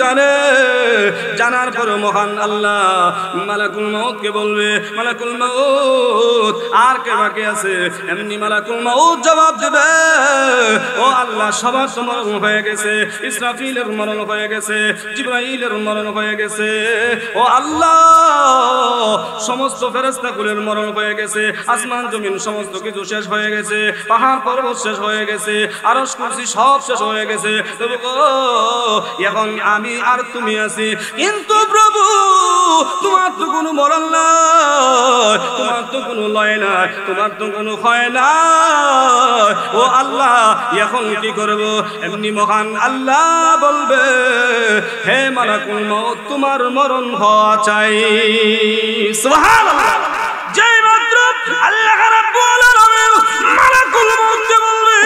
জানে, জানার পর মহান আল্লাহ মালাকুল মউত কে বলবে, মালাকুল মউত আর কে বাকি আছে? এমনি মালাকুল মউত জবাব দেবে, ও আল্লাহ সবার তো মরণ হয়ে গেছে, ইসরাফিলের মরণ হয়ে গেছে, জিবরাইলের মরণ হয়ে গেছে, ও আল্লাহ সমস্ত ফেরেশতাকুলের মরণ হয়ে গেছে, আসমান জমিন সমস্ত কিছু শেষ হয়ে গেছে, পাহাড় পর্বত শেষ হয়ে গেছে, আরশ কুরসি সব শেষ হয়ে গেছে, তবে এখন আমি আর তুমি আছি। কিন্তু প্রভু তোমার তো কোনো মরণ নাই, তোমার তো কোনো লয় নাই, তোমার তো কোনো ক্ষয় নাই, ও আল্লাহ এখন কি করব? এমনি মহান আল্লাহ বলবে, হে মালাকুল মউত তোমার মরণ হওয়া চাই। সুবহানাল্লাহ। যেই মাত্র আল্লাহ রাব্বুল আলামিন মালাকুল মউত বলবে,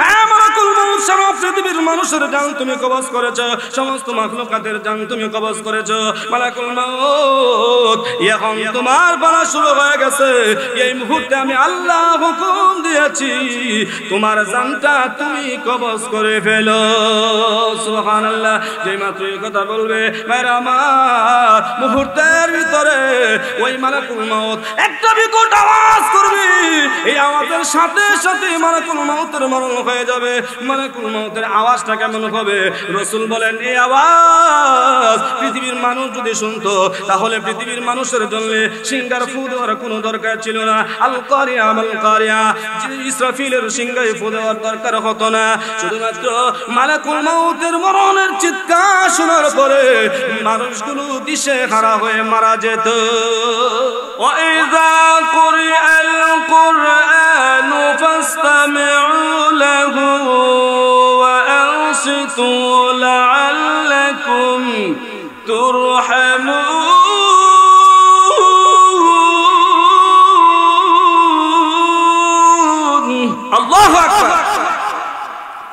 হে মালাকুল মউত সারা পৃথিবীর মানুষের জান তুমি কবজ করেছো, সমস্ত মাখলুকাতের জান তুমি কবজ করেছো, মালাকুল মউত এখন তোমার বলা শুরু হয়ে গেছে। এই মুহূর্তে আমি আল্লাহ হুকুম দিয়েছি তোমার জানটা তুমি কবজ করে ফেলো। সুবহানাল্লাহ। যেই মাত্র এই কথা বলবে ভাইরা আমার, মুহূর্তের ভিতরে ওই মালাকুল মউত একটা বিকট আওয়াজ করবে, এই আওয়াজের সাথে সাথে মালাকুল মউতের মরণ হয়ে যাবে। মালাকুল মউতের আওয়াজটা কেমন হবে? রাসূল বলেন, এই আওয়াজ পৃথিবীর মানুষ যদি শুনতো তাহলে পৃথিবীর মানুষের জন্য সিংহার ফু দেওয়ার কোনো দরকার ছিল না। আল কারিয়া আল কারিয়া, ইসরাফিলের সিংহায় ফু দেওয়ার দরকার হতো না। শুধুমাত্র মালাকুল মউতের মরণের চিৎকার শোনার পরে মানুষগুলো দিশে হারা হয়ে মারা যেত। وَإِذَا قُرِئَ الْقُرْآنُ فَاسْتَمِعُوا لَهُ وَأَنصِتُوا لَعَلَّكُمْ تُرْحَمُونَ। আল্লাহু আকবার।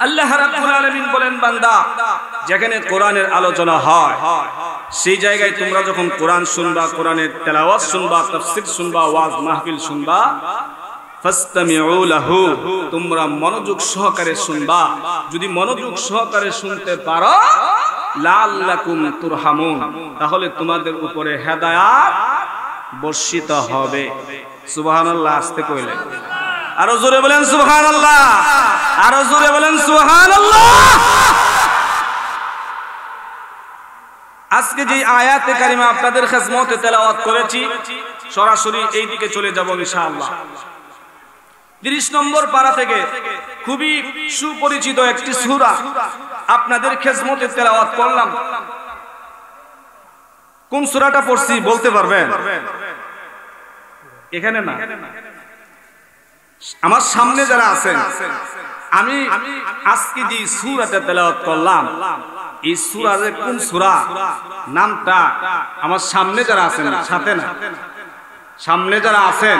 আল্লাহ রাব্বুল আলামিন বলেন, বান্দা যেখানে কোরআনের আলোচনা হয় সেই জায়গায় তোমরা যখন কোরআন শুনবা, কোরআনের তেলাওয়াত শুনবা, তাফসীর শুনবা, ওয়াজ মাহফিল শুনবা, ফাসতামিউ লাহু, তোমরা মনোযোগ সহকারে শুনবা। যদি মনোযোগ সহকারে শুনতে পারো, লাআল্লাকুম তুরহামুন, তাহলে তোমাদের উপরে হেদায়েত বর্ষিত হবে। সুবহানাল্লাহ। আস্তে কইলেন, আরো জোরে বলেন সুবহানাল্লাহ, আরো জোরে বলেন সুবহানাল্লাহ। আজকে যে আয়াতে কারিমা আপনাদের খেদমতে তেলাওয়াত করেছি, সরাসরি এই দিকে চলে যাব ইনশাআল্লাহ। 30 নম্বর পারা থেকে খুবই সুপরিচিত একটি সূরা আপনাদের খেদমতে তেলাওয়াত করলাম। কোন সূরাটা পড়ছি বলতে পারবেন? এখানে না, আমার সামনে যারা আছেন, আমি আজকে যে সূরাটা তেলাওয়াত করলাম, এই সূরা যে কোন সূরা নামটা আমার সামনে যারা আছেন, সাথে না, সামনে যারা আছেন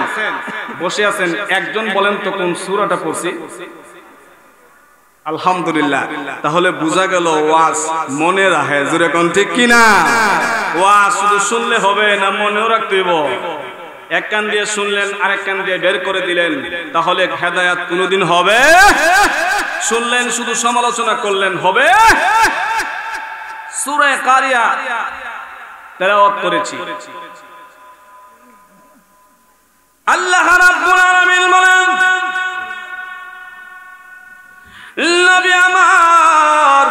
বসে আছেন, একজন বলেন তো কোন সূরাটা পড়ছি? আলহামদুলিল্লাহ। তাহলে বোঝা গেল ওয়াজ মনে রাখে, জোরে কোন ঠিক কিনা? ওয়াজ শুধু শুনলে হবে না, মনেও রাখতে হবে। এক কান দিয়ে শুনলেন আরেক কান দিয়ে বের করে দিলেন, তাহলে হেদায়েত কোনোদিন হবে? শুনলেন শুধু সমালোচনা করলেন, হবে? সূরা কারিয়া তেলাওয়াত করেছি। আল্লাহ রাব্বুল আলামিন বলেন, নবী আমার,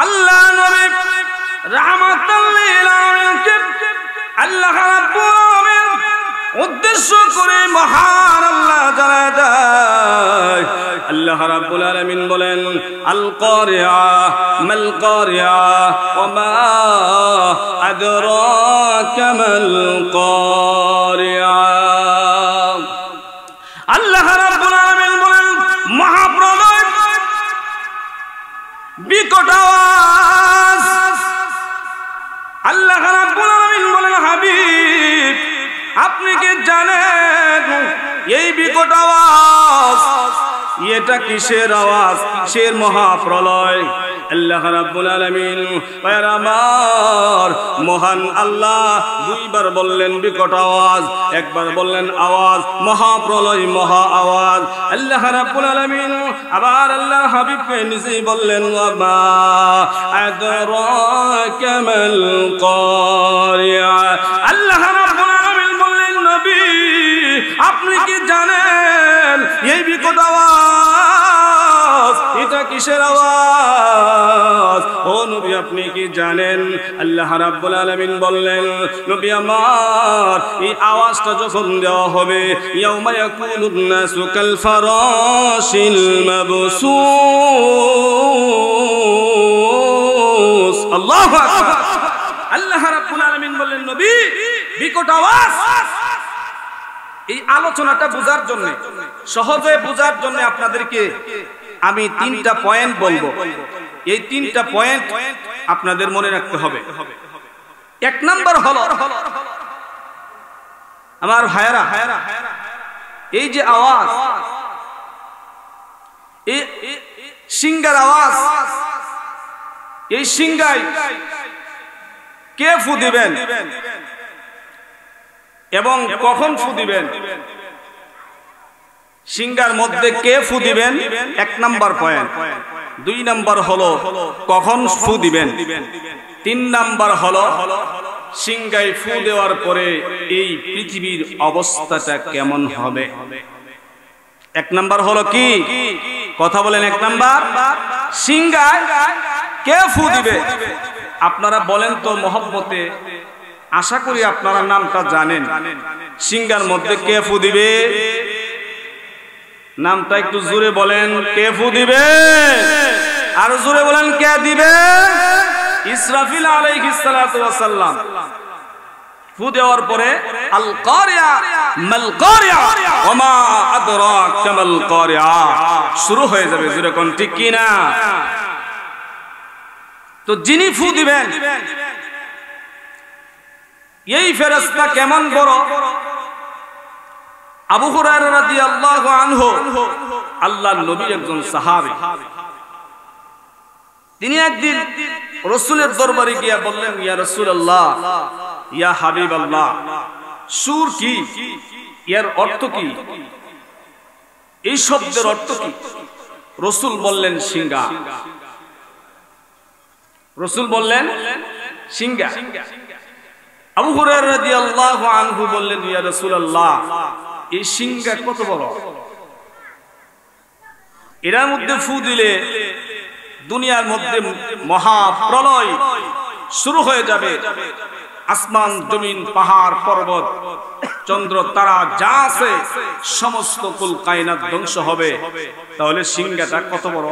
আল্লাহ নবী রাহমাতাল লিল আলামিন, আল্লাহ রাব্বুল আলামিন উদ্দেশ্য করে মহান আল্লাহ জানা যায়। আল্লাহ রাব্বুল আলামিন বলেন, আল কারিয়া মাল কারিয়া ওয়া মা আদরাকা মাল কারিয়া। আল্লাহ রাব্বুল আলামিন বলেন, মহাপ্রলয়, বিকট আওয়াজ। আল্লাহ রাব্বুল আলামিন বলেন, হাবিব আপনি কি জানেন এই বিকট আওয়াজ এটা কিসের আওয়াজ, কিসের মহাপ্রলয়? আল্লাহ রাব্বুল আলামিন আমার মহান আল্লাহ দুইবার বললেন বিকট আওয়াজ, একবার বললেন আওয়াজ মহাপ্রলয় মহা আওয়াজ। আল্লাহ রাব্বুল আলামিন আবার আল্লাহর হাবিবকে নিজেই বললেন ওয়া আদরাকা মাল কারিয়া। আল্লাহ রাব্বুল আলামিন বললেন নবী আপনি কি জানেন এই বিকট আওয়াজ এটা কিসের আওয়াজ? ও নবী আপনি কি জানেন? আল্লাহ রাব্বুল আলামিন বললেন নবী আমার এই আওয়াজটা যখন দেওয়া হবে ইয়াউমা ইয়াকুনুন নাসু কাল ফারাশিল মাবসুস। আল্লাহু আকবার। আল্লাহ রাব্বুল আলামিন বললেন নবী বিকট আওয়াজ। এই আলোচনাটা বোঝার জন্য, সহজে বোঝার জন্য আপনাদেরকে আমি 3টা পয়েন্ট বলবো। এই 3টা পয়েন্ট আপনাদের মনে রাখতে হবে। 1 নাম্বার হলো আমার ভাইরা, এই যে আওয়াজ, এই সিংগার আওয়াজ, এই সিংগায় কে ফু দিবেন এবং কখন ফু দিবেন, সিংগার মধ্যে কে ফু দিবেন 1 নাম্বার পয়েন্ট। 2 নাম্বার হলো কখন ফু দিবেন। 3 নাম্বার হলো সিংগায় ফু দেওয়ার পরে এই পৃথিবীর অবস্থাটা কেমন হবে। 1 নাম্বার হলো কি কথা বলেন? 1 নাম্বার সিংগায় কে ফু দিবে। আপনারা বলেন তো মহব্বতে, আশা করি আপনারা নামটা জানেন। সিংগার মধ্যে কে ফু দিবে? নামটা একটু জোরে বলেন, কে ফু দিবে? আর জোরে বলেন কে দিবে? ইসরাফিল আলাইহিস সালাতু ওয়াস সালাম। ফু দেওয়ার পরে আল কারিয়া মাল কারিয়া ওয়া মা আদরাকা মাল কারিয়া শুরু হয়ে যাবে। জোরে কোন ঠিক কি না? তো যিনি ফু দিবেন এই ফেরেশতা কেমন বড়? আবু হুরায়রা রাদিয়াল্লাহু আনহু আল্লাহর নবীর একজন সাহাবী, তিনি একদিন রাসূলের দরবারে গিয়া বললেন ইয়া রাসূলুল্লাহ ইয়া হাবিবাল্লাহ সুর কি, এর অর্থ কি, এই শব্দের অর্থ কি? রাসূল বললেন সিংহা। রাসূল বললেন সিংহা। আবু হুরায়রা রাদিয়াল্লাহু আনহু বললেন ইয়া রাসূলুল্লাহ এই সিংহা কত বড়? এর মধ্যে ফু দিলে দুনিয়ার মধ্যে মহা প্রলয় শুরু হয়ে যাবে। আসমান জমিন পাহাড় পর্বত চন্দ্র তারা যা আছে সমস্ত কুল কায়নাত ধ্বংস হবে। তাহলে সিংহাটা কত বড়?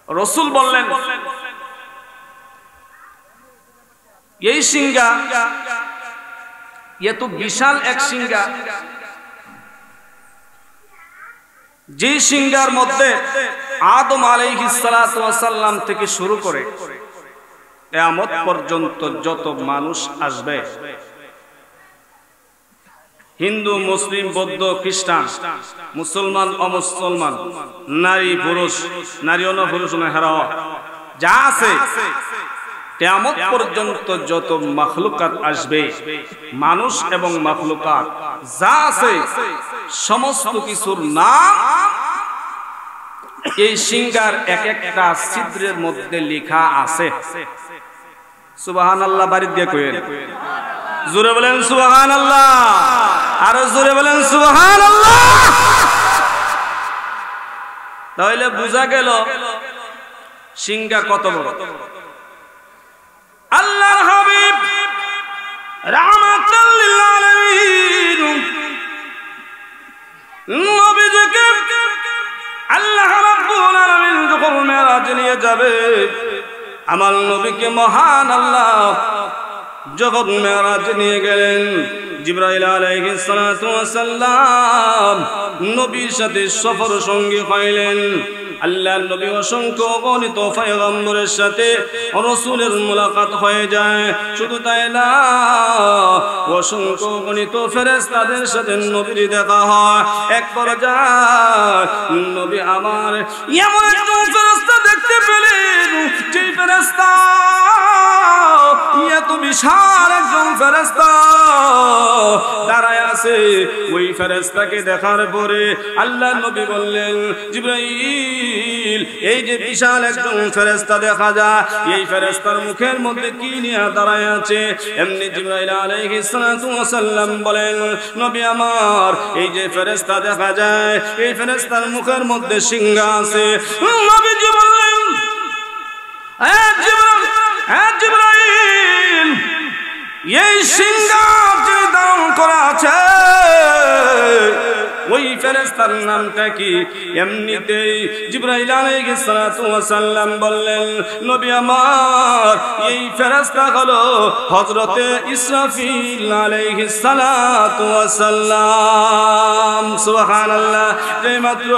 রাসূল বললেন এই সিংহা এত বিশাল এক সিংহা, যে সিংহার মধ্যে আদম আলাইহিস সালাতু ওয়াস সালাম থেকে শুরু করে কিয়ামত পর্যন্ত যত মানুষ আসবে, হিন্দু মুসলিম বৌদ্ধ খ্রিস্টান মুসলমান অমুসলমান নারী পুরুষ নারী ও পুরুষ হেরা যা আছে, কিয়ামত পর্যন্ত যত মাখলুকাত আসবে, মানুষ এবং মাখলুকাত যা আছে সমস্ত কিছুর নাম এই সিংহার এক একটা ছিদ্রের মধ্যে লেখা আছে। সুবহানাল্লাহ বাড়ি দিয়ে কইেন, জোরে বলেন সুবহানাল্লাহ, আর জোরে বলেন সুবহানাল্লাহ। তাহলে বোঝা গেল সিংহা কত বড়। আল্লাহর হাবিব রাহমাতাল লিল আলামিন নবীজিকে আল্লাহ রাব্বুল আলামিন যখন মেরাজ নিয়ে যাবে, আমার নবীকে মহান আল্লাহ যখন মেরাজ নিয়ে গেলেন, জিবরাইল আলাইহিস সালাতু ওয়াস সালাম নবীর সাথে সফর সঙ্গী হইলেন। আল্লাহর নবী অসংখ্য গণিত পয়গম্বরের সাথে রাসূলের মুলাকাত হয়ে যায়। শুধু তাই না, অসংখ্য গণিত ফেরেশতাদের সাথে নবীর দেখা হয়। এক পর্যায়ে নবী আমার এমন একজন ফেরেশতা দেখতে পেলেন যে ফেরেশতা এত বিশাল একজন ফেরেশতা দাঁড়ায় আছে, ওই ফেরেশতাকে দেখার পরে আল্লাহ নবী বললেন, জিবরাইল এই যে বিশাল একজন ফেরেশতা দেখা যায়, এই ফেরেশতার মুখের মধ্যে কি নিয়ে দাঁড়ায় আছে? এমনি জিবরাইল আলাইহিস সালাতু ওয়াস সালাম বলেন, নবী আমার এই যে ফেরেশতা দেখা যায়, এই ফেরেশতার মুখের মধ্যে সিংহ আছে। নবীজি বললেন, জিবরাইল এই সিংহ যে দান করা আছে ওই ফেরেশতার নামটা কি? এমনিতেই জিবরাইল আলাইহিস সালাতু ওয়াস সালাম বললেন, নবী আমার এই ফেরেশতা হলো হযরতে ইসরাফিল আলাইহিস সালাতু ওয়াস সালাম। সুবহানাল্লাহ। যেই মাত্র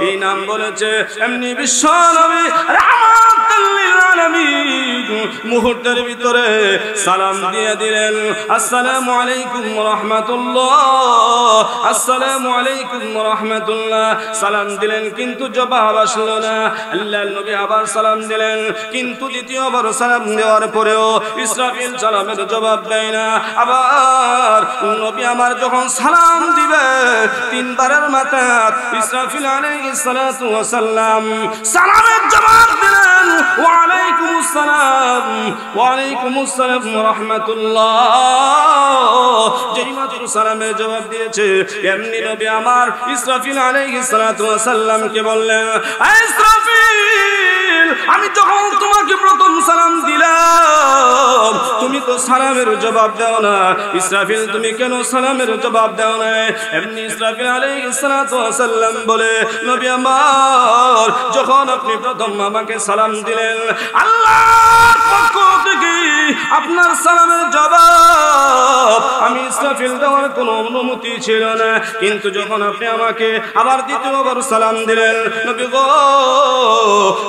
এই নাম বলেছে এমনি বিশ্ব নবী রাহমাতুল লিল আলামিন মুহূর্তের ভিতরে সালাম দিয়ে দিলেন, আসসালামু আলাইকুম ওয়া রাহমাতুল্লাহ, আসসালামু আলাইকুম ওয়া রাহমাতুল্লাহ। সালাম দিলেন কিন্তু জবাব আসলো না। আল্লাহর নবী আবার সালাম দিলেন, কিন্তু দ্বিতীয়বার সালাম দেওয়ার পরেও ইসরাফিল সালামের জবাব দেয় না। আবার নবী আমার যখন সালাম দিবে তিনবারের মাথায় ইসরাফিল আলাইহিস সালাতু ওয়াস সালাম সালামের জবাব দিলেন, ওয়া আলাইকুমুস সালাম, ওয়া আলাইকুমুস সালাম ওয়া রাহমাতুল্লাহ। যেই মাত্র সালামের জবাব দিয়েছে এমনি নবী আমার ইসরাফিল আলাইহিস সালাতু ওয়াস সালামকে বললেন, ইসরাফিল আমি যখন তোমাকে প্রথম সালাম দিলাম তুমি তো সালামের জবাব দাও না, ইসরাফিল তুমি কেন সালামের জবাব দাও না? এমনি ইসরাফিল আলাইহিস সালাতু ওয়াস সালাম বলে, নবী আমার যখন আপনি প্রথম আমাকে সালাম দিলেন আল্লাহর পক্ষ থেকে আপনার সালামের জবাব আমি ইসরাফিল দেওয়ার কোনো অনুমতি ছিল না, কিন্তু যখন আপনি আমাকে আবার দ্বিতীয়বার সালাম দিলেন নবী গো,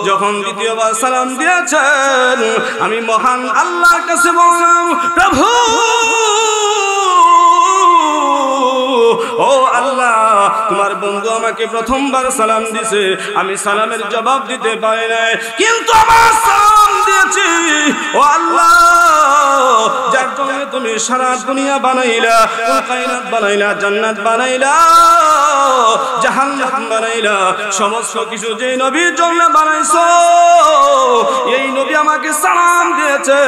যখন দ্বিতীয়বার সালাম দিয়েছেন আমি মহান আল্লাহর কাছে বললাম, প্রভু ও আল্লাহ তোমার বন্ধু আমাকে প্রথমবার সালাম দিছে, আমি সালামের জবাব দিতে পারি নাই, কিন্তু আমার সালাম দিয়েছি ও আল্লাহ যার জন্য তুমি সারা দুনিয়া বানাইলা, কায়নাত বানাইলা, জান্নাত বানাইলা, জাহান্নাম বানাইলা, সমস্ত কিছু যে নবীর জন্য বানাইছো এই নবী আমাকে সালাম দিয়েছে,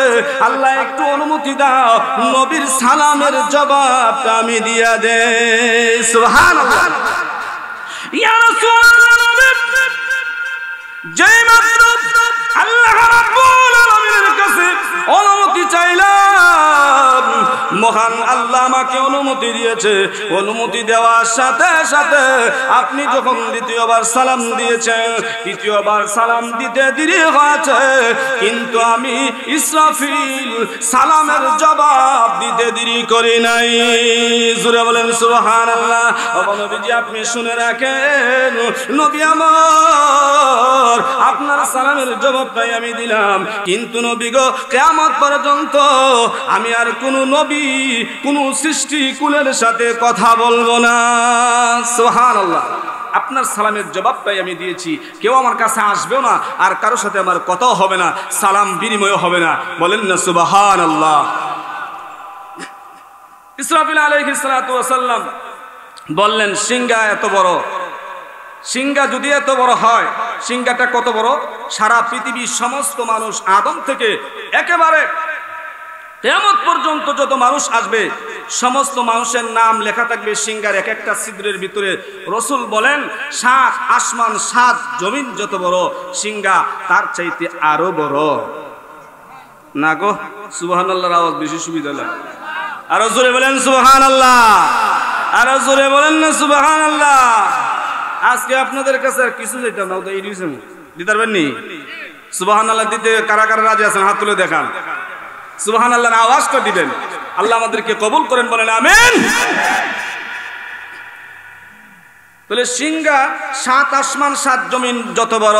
আল্লাহ একটু অনুমতি দাও নবীর সালামের জবাবটা আমি দিয়া দেই। সুবহানাল্লাহ। ইয়া রাসূলুল্লাহ যেই মাত্র আল্লাহ রাব্বুল আলামিনের কাছে অনুমতি চাইলাম মহান আল্লাহ আমাকে অনুমতি দিয়েছে, অনুমতি দেওয়ার সাথে সাথে আপনি যখন দ্বিতীয়বার সালাম দিয়েছেন তৃতীয়বার সালাম দিতে দেরি হয়েছে, কিন্তু আমি ইসরাফিল সালামের জবাব দিতে দেরি করি নাই। জোরে বলেন সুবহানাল্লাহ। ও নবীজি আপনি শুনে রাখেন, নবী আমার আপনার সালামের জবাবটাই আমি দিলাম, কিন্তু নবী গো কিয়ামত পর্যন্ত আমি আর কোন নবী কোন সৃষ্টি কুলের সাথে কথা বলবো না। সুবহানাল্লাহ। আপনার সালামের জবাবটাই আমি দিয়েছি, কেউ আমার কাছে আসবেও না আর কারোর সাথে আমার কথাও হবে না, সালাম বিনিময় হবে না। বলেন না সুবহানাল্লাহ। ইসরাফিল আলাইহিস সালাতু ওয়াস সালাম বললেন, সিংহা এত বড়, সিংহা যদি এত বড় হয়, সিংহাটা কত বড়? সারা পৃথিবীর সমস্ত মানুষ আদম থেকে একেবারে কিয়ামত পর্যন্ত যত মানুষ আসবে সমস্ত মানুষের নাম লেখা থাকবে সিংহার এক একটা ছিদ্রের ভিতরে। রাসূল বলেন 7 আসমান 7 জমিন যত বড়, সিংহা তার চাইতে আরো বড়। না গো, সুবহানাল্লাহর আওয়াজ বেশি সুবিধা লাগে। আরো জোরে বলেন সুবহানাল্লাহ, আরো জোরে বলেন না সুবহানাল্লাহ। আজকে আপনাদের কাছে আর কিছু চাইতাম না, এই দিয়েছেন দিতে পারবেন নি? সুবহানাল্লাহ দিতে কারা কারা রাজি আছেন হাত তুলে দেখান। সুবহানাল্লাহর আওয়াজ করে দিবেন। আল্লাহ আমাদেরকে কবুল করেন, বলেন আমিন। তাহলে সিংহা 7 আসমান 7 জমিন যত বড়,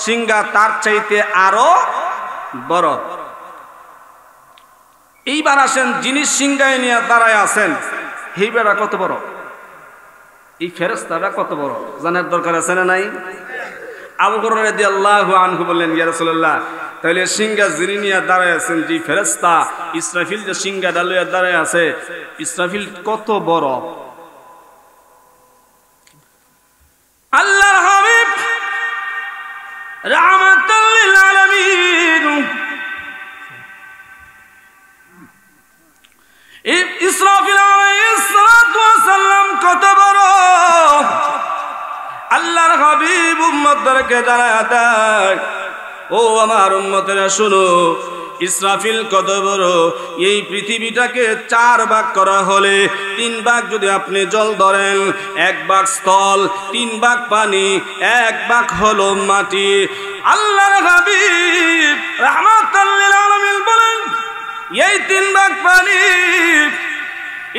সিংহা তার চাইতে আরো বড়। এইবার আসেন যিনি সিংহায় নিয়ে দাঁড়ায় আছেন এই বেড়া কত বড়, এই ফেরেশতাটা কত বড় জানার দরকার আছে না নাই? আবু হুরায়রা রাদিয়াল্লাহু আনহু বললেন, ইয়া রাসূলুল্লাহ, তাহলে সিংহা যিনি নিয়ে দাঁড়ায় আছেন, যে ফেরেশতা ইসরাফিল যে সিংহা ডালিয়া দাঁড়ায় আছে, ইসরাফিল কত বড়? আল্লাহর হাবিব রাহমাতাল লিল আলামিন ইসরাফিল আলাইহিস সালাতু ওয়াস সালাম কত বড়? আল্লাহর হাবিব উম্মতদেরকে জানায় দেয়, ও আমার উম্মতেরা শোনো, ইসরাফিল কত বড়? এই পৃথিবীটাকে 4 ভাগ করা হলে 3 ভাগ যদি আপনি জল ধরেন, 1 ভাগ স্থল, 3 ভাগ পানি, 1 ভাগ হলো মাটি। আল্লাহর হাবিব রাহমাতাল লিল আলামিন বলেন, এই 3 ভাগ পানি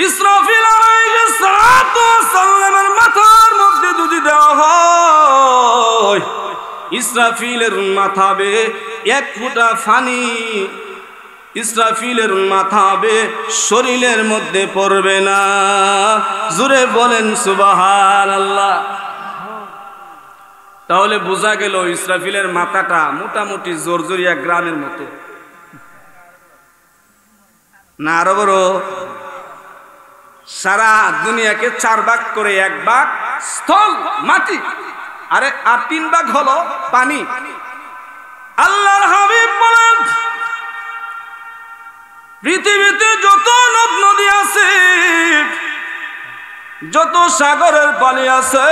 ইসরাফিল আলাইহিস সালাতু ওয়াস সালামের মাথার মধ্যে যদি দেওয়া হয়, ইসরাফিলের মাথা বে 1 ফোঁটা পানি ইসরাফিলের মাথা বে শরীরের মধ্যে পড়বে না। জোরে বলেন সুবহানাল্লাহ। তাহলে বোঝা গেল ইসরাফিলের মাথাটা মোটামুটি জোরজুরিয়া গ্রামের মতো না, আরো বড়? সারা দুনিয়াকে 4 ভাগ করে 1 ভাগ স্থল মাটি, আর 3 ভাগ হলো পানি। আল্লাহর হাবিব বলেন, পৃথিবীতে যত নদ নদী আছে, যত সাগরের পানি আছে,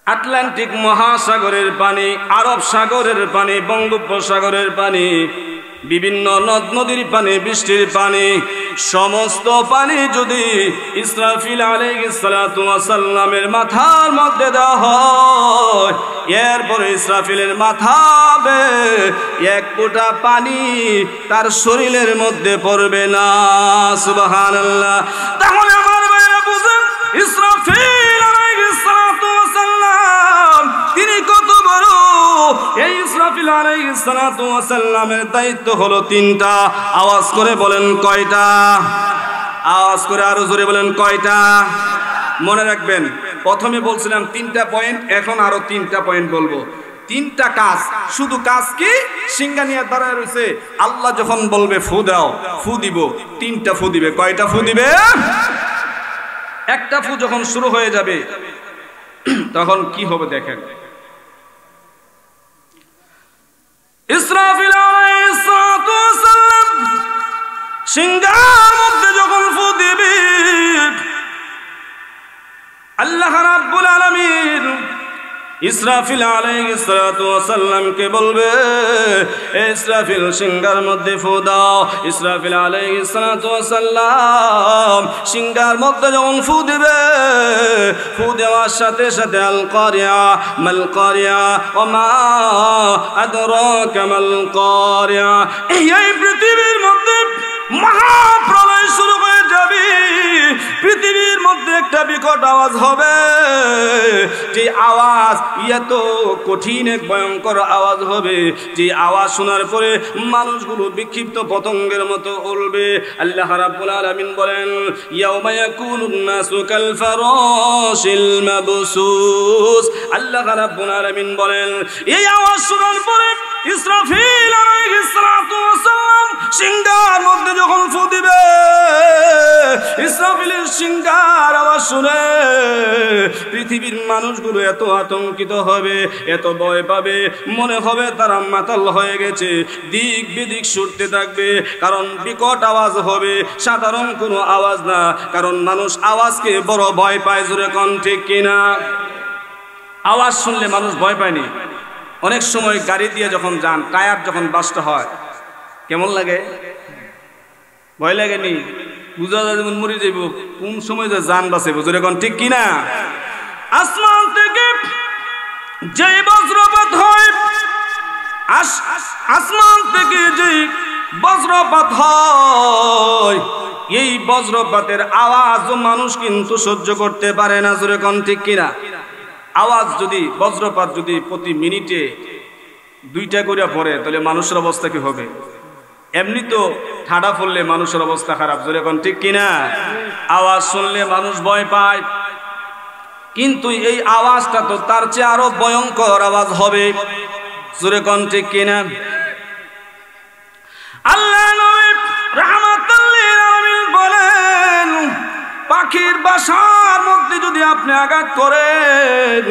আটলান্টিক মহাসাগরের পানি, আরব সাগরের পানি, বঙ্গোপসাগরের পানি, বিভিন্ন নদ নদীর পানি, বৃষ্টির পানি, সমস্ত পানি যদি ইসরাফিল আলাইহিস সালাতু ওয়াস সালামের মাথার মধ্যে দেওয়া হয়, এরপরে ইসরাফিলের মাথা বে 1 ফোঁটা পানি তার শরীরের মধ্যে পড়বে না। সুবহানাল্লাহ। তাহলে আমার ভাইরা বুঝেন, ইসরাফিল আলাইহিস সালাতু ওয়াস সালাম তিনি কত বড়? এই ইসরাফিল আলাইহিস সালাতু ওয়াস সালামের দায়িত্ব হলো 3টা। আওয়াজ করে বলেন কয়টা? আওয়াজ করে আরো জোরে বলেন কয়টা? মনে রাখবেন, প্রথমে বলছিলাম 3টা পয়েন্ট, এখন আরো 3টা পয়েন্ট বলবো। 3টা কাজ। শুধু কাজ কি? সিংহা নিয়ে দাঁড়ায় রয়েছে, আল্লাহ যখন বলবে ফু দাও, ফু দিব, 3টা ফু দিবে। কয়টা ফু দিবে? একটা ফু যখন শুরু হয়ে যাবে তখন কি হবে দেখেন। ইসরাফিল আলাইহিস সালাতু ওয়াস সালাম সিংহার মধ্যে যখন ফু দিবে, আল্লাহ রাব্বুল আলামিন ইসরাফিল আলাইহিস সালাতু ওয়াস সালামকে বলবে, ইসরাফিল সিংহার মধ্যে ফু দাও। ইসরাফিল আলাইহিস সালাতু ওয়াস সালাম সিংহার মধ্যে যখন ফু দিবে, ফু দেওয়ার সাথে সাথে আল কারিয়া মাল কারিয়া ওয়া মা আদরাকা মাল কারিয়া, এই পৃথিবীর মধ্যে মহাপ্রলয় শুরু হয়ে যাবে। পৃথিবীর মধ্যে একটা বিকট আওয়াজ হবে, যে আওয়াজ এত কঠিন এক ভয়ঙ্কর আওয়াজ হবে, যে আওয়াজ শোনার পরে মানুষগুলো বিক্ষিপ্ত পতঙ্গের মতো উড়বে। আল্লাহ রাব্বুল আলামিন বলেন, ইয়াউমা ইয়াকুনুন নাসু কাল ফারাশিল মাবসুস। আল্লাহ রাব্বুল আলামিন বলেন, এই আওয়াজ শোনার পরে ইসরাফিল আলাইহিস সালাতু ওয়াস সালাম সিংহার মধ্যে যখন ফু দিবে, ইসরাফিলের সিংহার আওয়াজ শুনে পৃথিবীর মানুষগুলো এত আতঙ্কিত হবে, এত ভয় পাবে, মনে হবে তারা মাতাল হয়ে গেছে, দিক বিদিক ছুটতে থাকবে। কারণ বিকট আওয়াজ হবে, সাধারণ কোনো আওয়াজ না। কারণ মানুষ আওয়াজকে বড় ভয় পায়। জোরে কোন ঠিক কিনা? আওয়াজ শুনলে মানুষ ভয় পায়নি? অনেক সময় গাড়ি দিয়ে যখন যান, টায়ার যখন বাস্ট হয়, কেমন লাগে? ভয় লাগেনি? বুঝা যায় যেমন মরে যাইব, কোন সময় যে যান বাঁচাইব। জোরে কোন ঠিক কিনা? আসমান থেকে যে বজ্রপাত হয়, আসমান থেকে যে বজ্রপাত হয়, এই বজ্রপাতের আওয়াজ মানুষ কিন্তু সহ্য করতে পারে না। জোরে কোন ঠিক কিনা? আওয়াজ যদি, বজ্রপাত যদি প্রতি মিনিটে 2টা করে পড়ে, তাহলে মানুষের অবস্থা কি হবে? এমনি তো ঠাডা পড়লে মানুষের অবস্থা খারাপ। জোরে কোন ঠিক কিনা? আওয়াজ শুনলে মানুষ ভয় পায়, কিন্তু এই আওয়াজটা তো তার চেয়ে আরো ভয়ঙ্কর আওয়াজ হবে। জোরে কোন ঠিক কিনা? আল্লাহ নবী রাহমাতুল লিল আলামিন বলেন, পাখির বাসার মধ্যে যদি আপনি আঘাত করেন,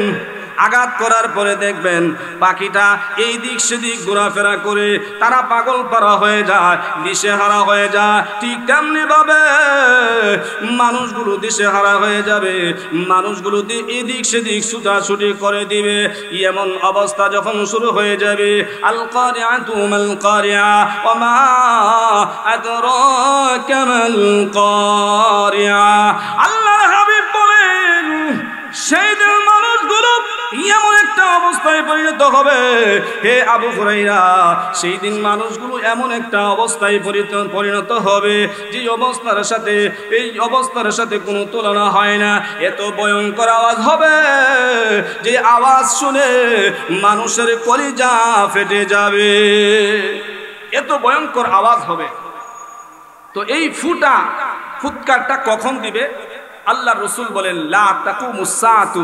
আঘাত করার পরে দেখবেন পাখিটা এই দিক সেদিক ঘোরাফেরা করে তারা পাগল পারা হয়ে যায়, দিশেহারা হয়ে যায়। ঠিক তেমনি ভাবে মানুষগুলো দিশেহারা হয়ে যাবে, মানুষগুলো এদিক সেদিক ছুটাছুটি করে দিবে। এমন অবস্থা যখন শুরু হয়ে যাবে, আল কারিআতু মাল কারিআ ওয়া মা আদরাকা মাল কারিআ। আল্লাহর হাবিব বলেন, সেই দিন মানুষগুলো এমন একটা অবস্থায় পরিণত হবে, হে আবু হুরায়রা, সেই দিন মানুষগুলো এমন একটা অবস্থায় পরিণত হবে যে অবস্থার সাথে এই অবস্থার সাথে কোনো তুলনা হয় না। এত ভয়ঙ্কর আওয়াজ হবে যে আওয়াজ শুনে মানুষের কলিজা ফেটে যাবে, এত ভয়ঙ্কর আওয়াজ হবে। তো এই ফুৎকারটা কখন দিবে? আল্লাহ রসুল বলেন, লা তাকুমুস সাআতু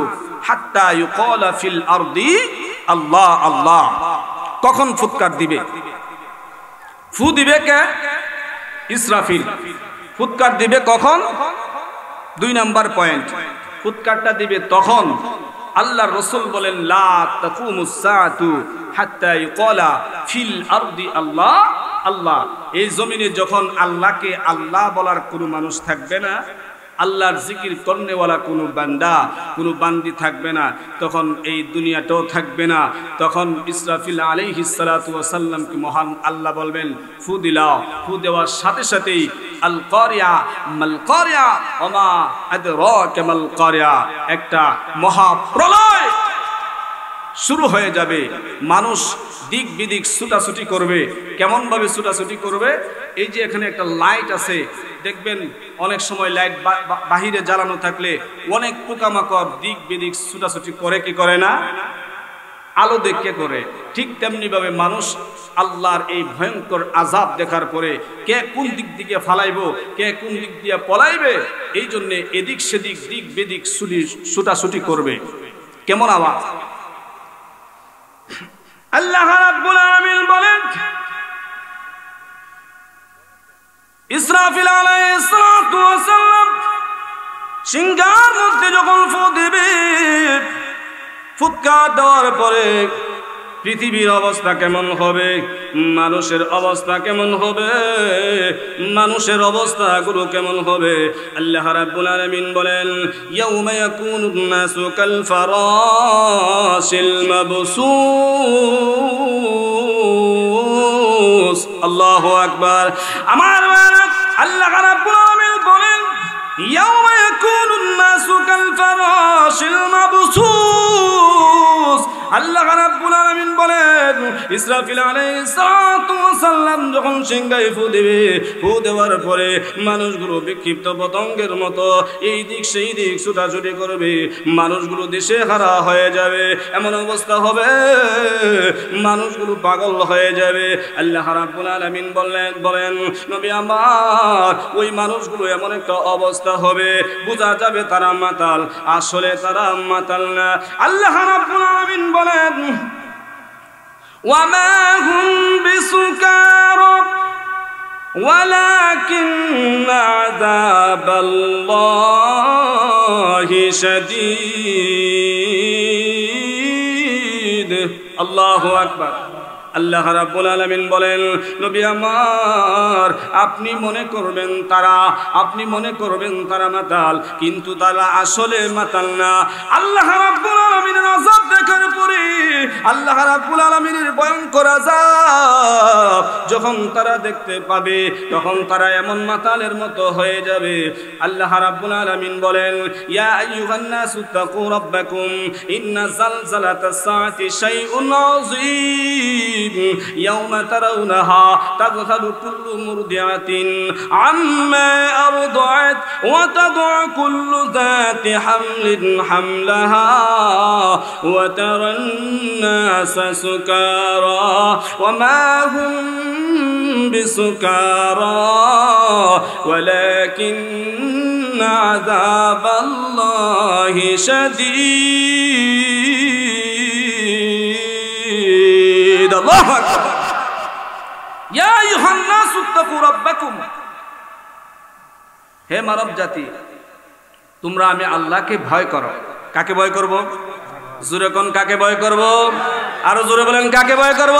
হাত্তা ইউকালা ফিল আরদি আল্লাহ আল্লাহ। কখন ফুৎকার দিবে? ফু দিবে কে? ইসরাফিল। ফুৎকার দিবে কখন? 2 নাম্বার পয়েন্ট, ফুৎকারটা দিবে তখন আল্লাহ রসুল বলেন, লা তাকুমুস সাআতু হাত্তা ইউকালা ফিল আরদি আল্লাহ আল্লাহ। এই জমিনে যখন আল্লাহকে আল্লাহ বলার কোনো মানুষ থাকবে না, আল্লাহর জিকির করনেওয়ালা কোনো বান্দা কোনো বান্দি থাকবে না, তখন এই দুনিয়াটাও থাকবে না। তখন ইসরাফিল আলাইহিস সালাতু ওয়াস সালামকে মহান আল্লাহ বলবেন, ফু দিলাও। ফু দেওয়ার সাথে সাথেই আল কারিয়া মাল কারিয়া ওয়া মা আদরাকা মাল কারিয়া, একটা মহাপ্রলয় শুরু হয়ে যাবে। মানুষ দিক বিদিক ছুটাছুটি করবে। কেমন ভাবে ছুটাছুটি করবে? এই যে এখানে একটা লাইট আছে, দেখবেন অনেক সময় লাইট বাহিরে জ্বালানো থাকলে অনেক পোকামাকড় দিক বিদিক ছুটাছুটি করে কি করে না? আলো দেখে করে। ঠিক তেমনি ভাবে মানুষ আল্লাহর এই ভয়ঙ্কর আযাব দেখার পরে কে কোন দিক দিকে ফালাইব, কে কোন দিক দিয়ে পলাইবে, এই জন্য এদিক সেদিক দিক বেদিক ছুটাছুটি করবে। কেমন আওয়াজ? আল্লাহ রাব্বুল আলামিন বলেন, ইসরাফিল আলাইহিস সালাতু ওয়াস সালাম সিংহার মধ্যে যখন ফু দিবে, ফুৎকার দেওয়ার পরে পৃথিবীর অবস্থা কেমন হবে, মানুষের অবস্থা কেমন হবে, মানুষের অবস্থাগুলো কেমন হবে? আল্লাহ রাব্বুল আলামিন বলেন, ইয়াউমা ইয়াকুনুন নাসু কাল ফারাশিল মাবসুস। আল্লাহু আকবার। আমার আল্লাহ রাব্বুল আলামিন বলেন, ইয়াউমা ইয়াকুনুন নাসু কাল ফারাশিল মাবসুস। আল্লাহ রাব্বুল আলামিন বলেন, ইসরাফিল আলাইহিস সালাতু ওয়াস সালাম যখন সিংহায় ফু দিবে, ফু দেওয়ার পরে মানুষগুলো বিক্ষিপ্ত পতঙ্গের মতো এই দিক সেই দিক ছুটাছুটি করবে, মানুষগুলো দিশেহারা হয়ে যাবে। এমন অবস্থা হবে মানুষগুলো পাগল হয়ে যাবে। আল্লাহ রাব্বুল আলামিন বলেন, নবী আমার, ওই মানুষগুলো এমন একটা অবস্থা হবে বোঝা যাবে তারা মাতাল, আসলে তারা মাতাল না। আল্লাহ রাব্বুল আলামিন বলেন, ওয়ামা হুম বিসুকারা ওয়ালাকিন্না আযাবাল্লাহি শাদীদ। আল্লাহু আকবার। আল্লাহ রাব্বুল আলামিন বলেন, নবী আমার, আপনি মনে করবেন তারা মাতাল, কিন্তু তারা আসলে মাতাল না। আল্লাহ রাব্বুল আলামিনের আযাব দেখার পরে, আল্লাহ রাব্বুল আলামিনের ভয়ঙ্কর আযাব যখন তারা দেখতে পাবে, তখন তারা এমন মাতালের মতো হয়ে যাবে। আল্লাহ রাব্বুল আলামিন বলেন, ইয়া আইয়ুহান নাসু তাকু রাব্বাকুম ইন্না যালজালাতাস সাআতি শাইউন আযীম يوم ترونها تذهل كل مرضعة عما أرضعت وتضع كل ذات حمل حملها وترى الناس سكارى وما هم বিসুকারা ওয়ালাকিন্না আযাবাল্লাহি শাদীদ। আল্লাহু আকবার। ইয়া আইয়ুহান নাস ইত্তাকু রাব্বাকুম, হে মানব জাতি তোমরা আমি আল্লাহকে ভয় করো। কাকে ভয় করব? জোরে কোন কাকে ভয় করব? আরো জোরে বলেন কাকে ভয় করব?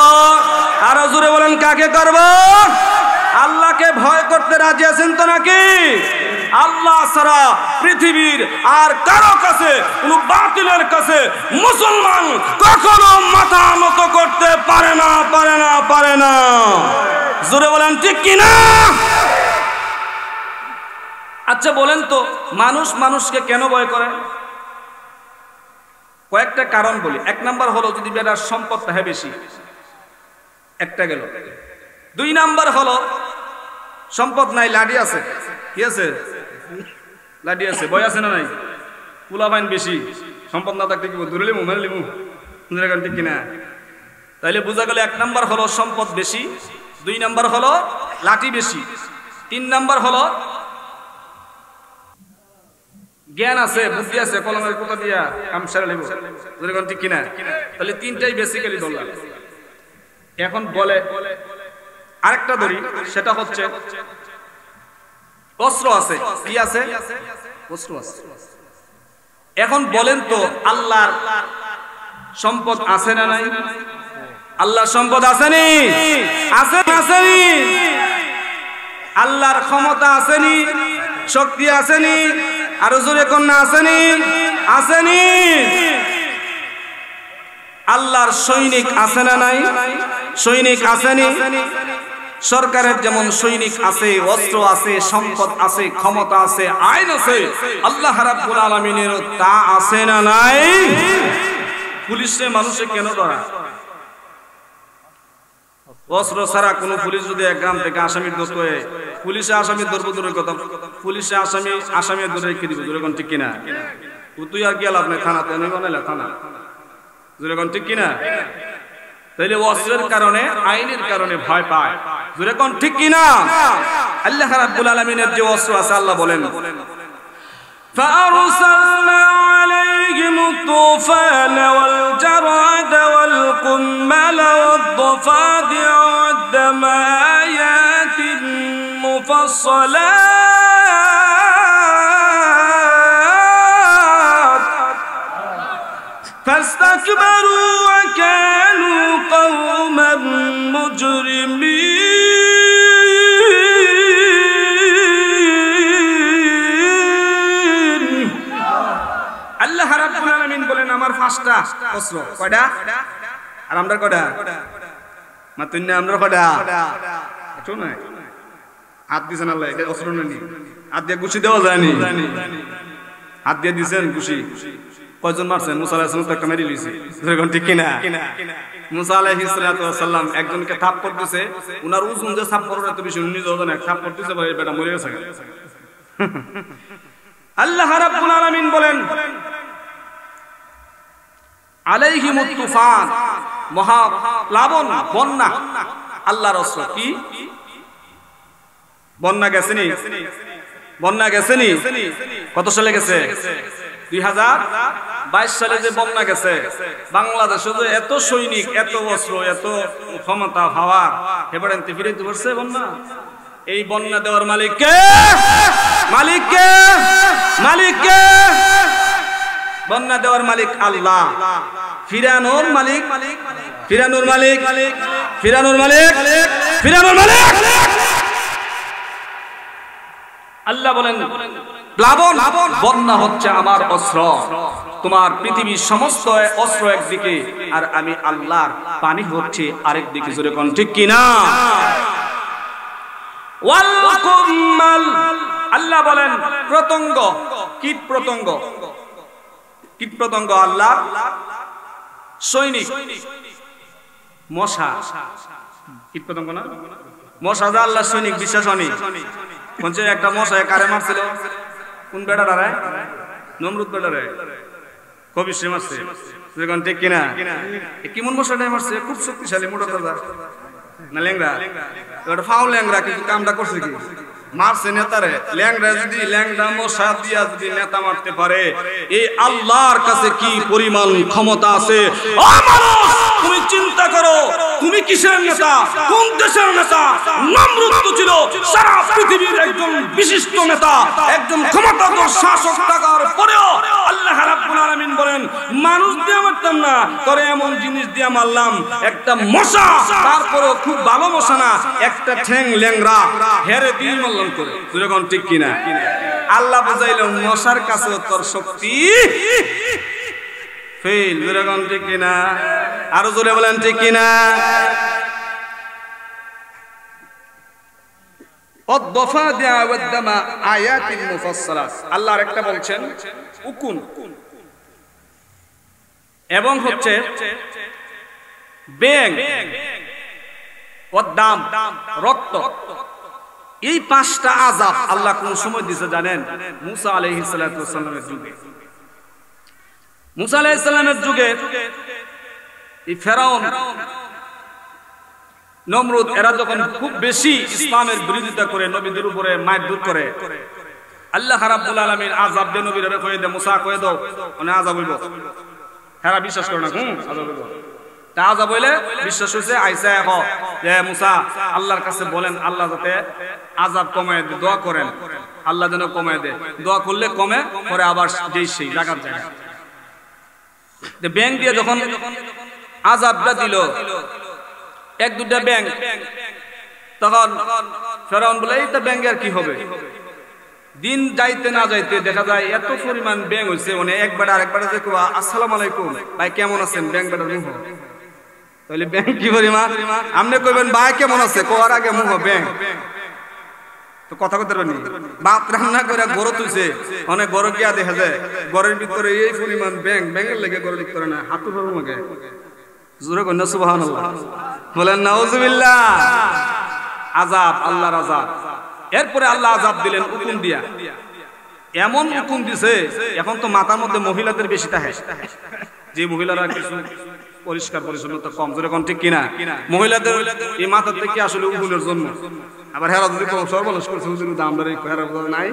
আরো জোরে বলেন কাকে করব? আল্লাহকে ভয় করতে রাজি আছেন তো নাকি? আল্লাহ ছাড়া পৃথিবীর আর কারো কাছে, কোন বাতিলের কাছে মুসলমান কখনো মাথা নত করতে পারে না, পারে না, পারে না। জোরে বলেন ঠিক কিনা? আচ্ছা বলেন তো, মানুষ মানুষকে কেন ভয় করে? কয়েকটা কারণ বলি। এক নাম্বার হলো যদি বেটার সম্পদ থাকে বেশি, একটা গেল। দুই নাম্বার হলো সম্পদ নাই, লাডি আছে। কি আছে? লাডি আছে। বই আছে না নাই? পুলা ফাইন বেশি, সম্পদ না থাকতে কি দূরে লিমু মেরে লিমু, ঠিক কিনা? তাইলে বোঝা গেল এক নাম্বার হলো সম্পদ বেশি, দুই নাম্বার হলো লাঠি বেশি, তিন নাম্বার হলো জ্ঞান আছে, বুদ্ধি আছে, কলমের কোথা দিয়া কাম সারা লিমু, ঠিক কিনা? তাহলে তিনটাই বেসিক্যালি ধরলাম। এখন বলে আরেকটা ধরি, সেটা হচ্ছে অস্ত্র আছে। কি আছে? অস্ত্র আছে। এখন বলেন তো আল্লাহর সম্পদ আছে না নাই? আল্লাহর সম্পদ আসেনি? আছে আসেনি? আল্লাহর ক্ষমতা আসেনি? শক্তি আসেনি? আরো জোরে কন্যা আসেনি? আসেনি? আল্লাহর সৈনিক আছে না নাই? সৈনিক আসেনি? সরকারের যেমন সৈনিক আছে, অস্ত্র আছে, সম্পদ আছে, ক্ষমতা আছে, আইন আছে, আল্লাহ রাব্বুল আলামিনের তা আছে না নাই? পুলিশে মানুষে কেন ধরা? অস্ত্র ছাড়া কোন পুলিশ যদি এক গ্রাম থেকে আসামি ধরতে হয়, পুলিশে আসামি ধরবো দূরের কথা, পুলিশে আসামি ধরে রেখে দিব। যেরকম ঠিক কিনা? তুই আর গেল আপনি থানাতে বানাইলা থানা, যেরকম ঠিক কিনা? তাইলে অস্ত্রের কারণে, আইনের কারণে ভয় পায়। যেরকম ঠিক কিনা? আল্লাহ রাব্বুল আলামিনের যে অস্ত্র আছে, আল্লাহ বলেন فأرسلنا عليهم الطوفان والجراد والقمل والضفادع والدم آيات مفصلات فاستكبروا وكانوا قوما مجرمين। আল্লাহ রাব্বুল আলামিন বলেন আমার পাঁচটা অস্ত্র। কয়টা? আর আমরা কয়টা? মাত্র না, আমরা কয়টা? একটু না, হাত দিছেন আল্লাহ, এটা অস্ত্র না নি? হাত দিয়ে গুছি দেওয়া যায়নি? হাত দিয়ে দিছেন গুছি। কয়জন মারছেন? মুসা আলাইহিস সালাম তো একটা মেরে লইছে। যেরকম ঠিক কিনা? মুসা আলাইহিস সালাম একজনকে থাপ্পড় দিছে, উনার ওজন যে থাপ্পড়ের এত বেশি, উনি যখন এক থাপ্পড় দিছে ভাই বেটা মরে গেছে। আল্লাহ রাব্বুল আলামিন বলেন আলাইহিমুত তুফান, মহা প্লাবন, বন্যা আল্লাহর অস্ত্র। কি বন্যা গেছেনি? বন্যা গেছেনি? কত সালে গেছে? 2022 সালে যে বন্যা গেছে, বাংলাদেশে যে এত সৈনিক, এত অস্ত্র, এত ক্ষমতা, পাওয়ার, এবারে ফিরাইতে পারছে বন্যা? এই বন্যা দেওয়ার মালিক কে? মালিক কে? মালিক কে? বন্যা দেওয়ার মালিক আল্লাহ। ফিরানোর মালিক? ফিরানোর মালিক? ফিরানোর মালিক? ফিরানোর মালিক আল্লাহ বলেন প্লাবন, বন্যা হচ্ছে আমার অস্ত্র। তোমার পৃথিবীর সমস্ত অস্ত্র একদিকে, আর আমি আল্লাহর পানি হচ্ছে আরেক দিকে। জোরে কোন ঠিক কিনা? ওয়াল কুম্মাল, আল্লাহ বলেন পতঙ্গ, কীট পতঙ্গ। কীট পতঙ্গ আল্লাহ সৈনিক। মশা, কীট পতঙ্গ না? মশা যা আল্লাহ সৈনিক, বিশ্বাস হয়নি? বলছে একটা মশা কারে মারছিল? কোন বেড়ারে? নমরুদ বেড়ারে। কবি সে মারছে। ঠিক কিনা? কেমন মশাটাই মারছে? খুব শক্তিশালী, মোটা তাজা। না ল্যাংড়া ওটা ফাউল ল্যাংড়া কিন্তু কামটা করছে কি মারছে নেতারে ল্যাংড়া যদি ল্যাংড়া মশা দিয়া যদি নেতা মারতে পারে এই আল্লাহর কাছে কি পরিমাণ ক্ষমতা আছে ও মানুষ তুমি চিন্তা করো তুমি কিসের নেতা কোন দেশের নেতা নমরুদ তো ছিল সারা পৃথিবীর একজন বিশিষ্ট নেতা একজন ক্ষমতাধর শাসক থাকার পরেও আল্লাহ রাব্বুল আলামিন বলেন মানুষ দিয়ে মারতাম না করে এমন জিনিস দিয়ে মারলাম একটা মশা তারপরও খুব ভালো মশা না একটা ঠ্যাং ল্যাংড়া হেরে দিয়ে মারলাম করে যখন ঠিক কিনা আল্লাহ বুঝাইল মশার কাছে তোর শক্তি ফেল যখন ঠিক কিনা আরো জোরে বলেন ঠিক কিনা আল্লাহর একটা বলছেন উকুন এবং হচ্ছে ব্যাং দাম রক্ত এই পাঁচটা আযাব আল্লাহ কোন সময় দিয়েছে জানেন মুসা আলাইহিস সালাতু ওয়াস সালামের যুগে মুসা আলাইহিস সালামের যুগে এই ফেরাউন নমরুদ এরা যখন খুব বেশি ইসলামের বিরোধিতা করে নবীদের উপরে মারধর করে আল্লাহ রাব্বুল আলামিন আযাব দিয়ে নবীরা কয়ে দেয় মুসা কয়ে দাও মানে আযাব হইব এরা বিশ্বাস করে না আযাব হইব তা আযাব হইলে বিশ্বাস হইছে আইসা এখন যে মুসা আল্লাহর কাছে বলেন আল্লাহ যাতে আযাব কমায় দেয় দোয়া করেন আল্লাহ যেন কমায় দেয় দোয়া করলে কমে পরে আবার যেই সেই জায়গার জায়গা যে ব্যাংক দিয়ে যখন আযাবটা দিল এক দুটা ব্যাংক তখন ফেরাউন বলে এই তো ব্যাংকের কি হবে দিন যাইতে না যাইতে দেখা যায় এত পরিমাণ ব্যাংক হইছে মানে একবার আরেকবার যে কবা আসসালামু আলাইকুম ভাই কেমন আছেন ব্যাংক বেটার মুহ তাহলে ব্যাংক কি পরিমাণ আপনি কইবেন ভাই কেমন আছে কোয়ার আগে মুহ ব্যাংক তো কথা কইতে পারবেন ভাত রান্না করে গরু তুইছে অনেক গরু গিয়া দেখা যায় গরের ভিতরে এই পরিমাণ ব্যাংক ব্যাংকের লেগে গরু লিখতে না হাতু ধরো মাগে জোরে কন্যা সুবহানাল্লাহ বলেন নাউজুবিল্লাহ আযাব আল্লাহর আযাব এরপরে আল্লাহ আযাব দিলেন হুকুম দিয়া এমন হুকুম দিছে এখন তো মাথার মধ্যে মহিলাদের বেশি থাকে যে মহিলারা কিছু পরিষ্কার পরিচ্ছন্নতা কম জোরে কোন ঠিক কিনা মহিলাদের এই মাথা থেকে আসলে উহুনের জন্য আবার হেরা যদি কম সর্বনাশ করছে হুজুর আমরা এই হেরা নাই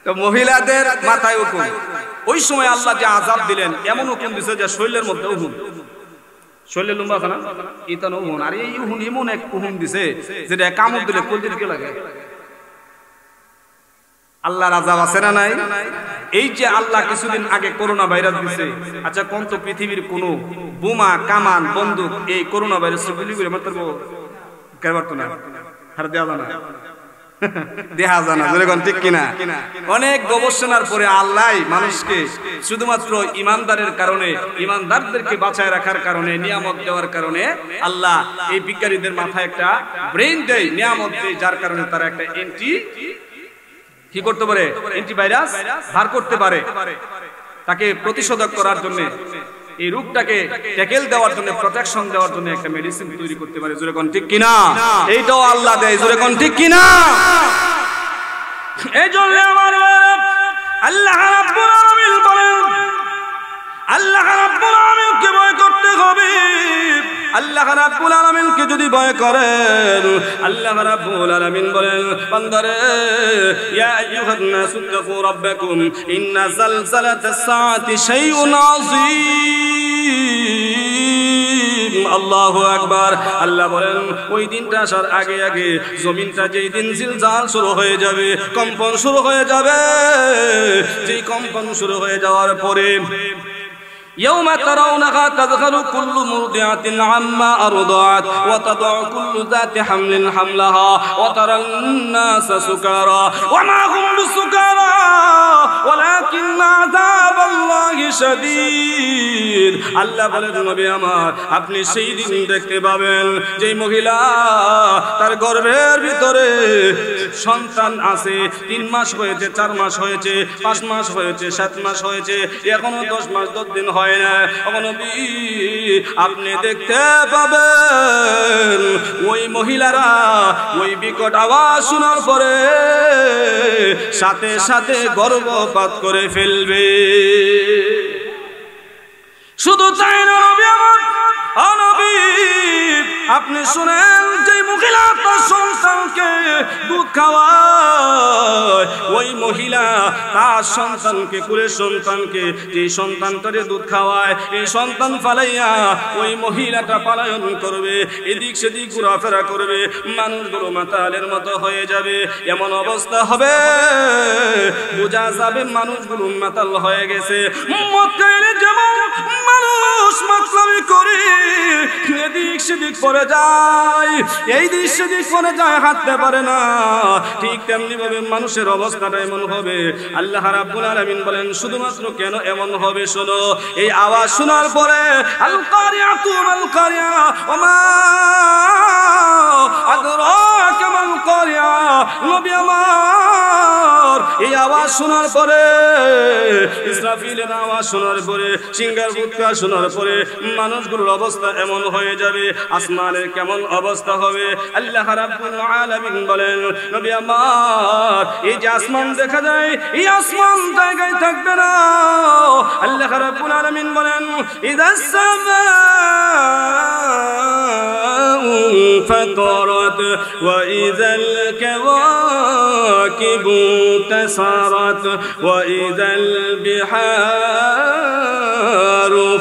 তো মহিলাদের মাথায় হুকুম ওই সময় আল্লাহ যে আযাব দিলেন এমন হুকুম দিছে যে শরীরের মধ্যে হুকুম শরীরে লম্বা আছে না এটা নো হুন আর এই হুন এমন এক হুকুম দিছে যেটা কামড় দিলে কলজির কি লাগে আল্লাহর আযাব আছে না নাই এই যে আল্লাহ কিছুদিন আগে করোনা ভাইরাস দিছে আচ্ছা কোন তো পৃথিবীর কোন বোমা কামান বন্দুক এই করোনা ভাইরাসে গুলি করে মারতে পারবো কে পারতো না আর দেওয়া না দেখা জানা যেরকম ঠিক কিনা অনেক গবেষণার পরে আল্লাহ মানুষকে শুধুমাত্র ইমানদারের কারণে ইমানদারদেরকে বাঁচায় রাখার কারণে নিয়ামত দেওয়ার কারণে আল্লাহ এই বিজ্ঞানীদের মাথায় একটা ব্রেন দেয় নিয়ামত দেয় যার কারণে তারা একটা কি করতে পারে অ্যান্টিভাইরাস বার করতে পারে তাকে প্রতিষেধক করার জন্য এই রোগটাকে ট্যাকেল দেওয়ার জন্য প্রোটেকশন দেওয়ার জন্য একটা মেডিসিন তৈরি করতে পারে জোরে কোন ঠিক কিনা এইটাও আল্লাহ দেয় জোরে কোন ঠিক কিনা এইজন্য আমার আল্লাহ রাব্বুল আলামিন বলেন আল্লাহ রাব্বুল আলামিনকে ভয় করতে হবে আল্লাহ রাব্বুল আলামিনকে যদি ভয় করেন আল্লাহ রাব্বুল আলামিন বলেন বান্দারে ইয়া আইয়ুহান নাসু তাকু রাব্বাকুম ইন্না যালজালাতাস সাআতি শাইউন আযীম আল্লাহু আকবার আল্লাহ বলেন ওই দিনটা আসার আগে আগে জমিনটা যেই দিন জিলজাল শুরু হয়ে যাবে কম্পন শুরু হয়ে যাবে যেই কম্পন শুরু হয়ে যাওয়ার পরে يوم ترونها تذهل كل مرضعة عما أرضعت وتضع كل ذات حمل حملها وترى الناس سكارى وما هم بسكارى ولكن عذاب الله شديد আল্লাহ বলেন নবী আমার আপনি সেই দিন দেখতে পাবেন যে মহিলা তার গর্ভের ভিতরে সন্তান আছে 3 মাস হয়েছে 4 মাস হয়েছে 5 মাস হয়েছে 7 মাস হয়েছে এখনো 10 মাস 10 দিন হয় না নবী আপনি দেখতে পাবেন ওই মহিলারা ওই বিকট আওয়াজ শোনার পরে সাথে সাথে গর্ভপাত করে ফেলবে শুধু তাই না নবী আমার নবী আপনি শুনেন, যে মহিলা তার সন্তানকে দুধ খাওয়ায়, ওই মহিলা তার সন্তানকে, কুলের সন্তানকে, যে সন্তানটারে দুধ খাওয়ায়, এই সন্তান ফালাইয়া ওই মহিলাটা পলায়ন করবে, এদিক সেদিক ঘোরাফেরা করবে, মানুষগুলো মাতালের মতো হয়ে যাবে। এমন অবস্থা হবে, বোঝা যাবে মানুষগুলো মাতাল হয়ে গেছে। মক্কায় যেমন মানুষ মাতলামি করে এদিক সেদিক পড়ে যায়, এই দিক সেদিক পড়ে যায়, হাঁটতে পারে না, ঠিক তেমনি ভাবে মানুষের অবস্থাটা এমন হবে। আল্লাহ রাব্বুল আলামিন বলেন, শুধুমাত্র কেন এমন হবে শোনো। এই আওয়াজ শোনার পরে আল কারিয়াতু মাল কারিয়া ওমা আদরাকা মাল কারিয়া, নবী আমার এই আওয়াজ শোনার পরে, ইসরাফিলের আওয়াজ শোনার পরে, সিংহার ফুৎকার শোনার পরে মানুষগুলোর অবস্থা এমন হয়ে যাবে। আসমানের কেমন অবস্থা হবে? আল্লাহ রাব্বুল আলামিন বলেন, নবী আমার এই যে আসমান দেখা যায়, এই আসমান জায়গায় থাকবে না। আল্লাহ রাব্বুল আলামিন বলেন, ইদাস সামাউ ফাতারাত ওয়া ইযাল কাওয়াকিবু তাসারাত ওয়া ইযাল বিহারু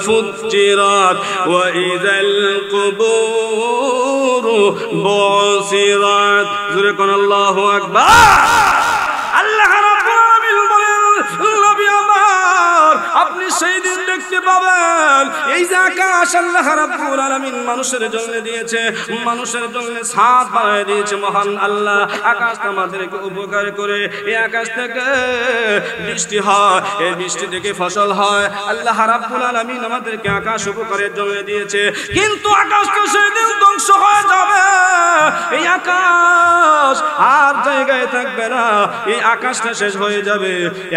ফুজ্জিরাত ওয়া ইযাল কুবুরু বুসিরাত। জোরে কোন আল্লাহু আকবার। আল্লাহ রাব্বুল আলামিন বলেন, নবী আমার আপনি সেই দিন দেখতে পাবেন, এই যে আকাশ আল্লাহ রাব্বুল আলামিন মানুষের জন্য দিয়েছে, মানুষের জন্য ছাদ বানিয়ে দিয়েছে মহান আল্লাহ। আকাশটা আমাদেরকে উপকার করে, এই আকাশ থেকে বৃষ্টি হয়, এই বৃষ্টি থেকে ফসল হয়। আল্লাহ রাব্বুল আলামিন আমাদেরকে আকাশ উপকারের জন্য দিয়েছে, কিন্তু আকাশটা সেদিন ধ্বংস হয়ে যাবে। এই আকাশ আর জায়গায় থাকবে না, এই আকাশটা শেষ হয়ে যাবে।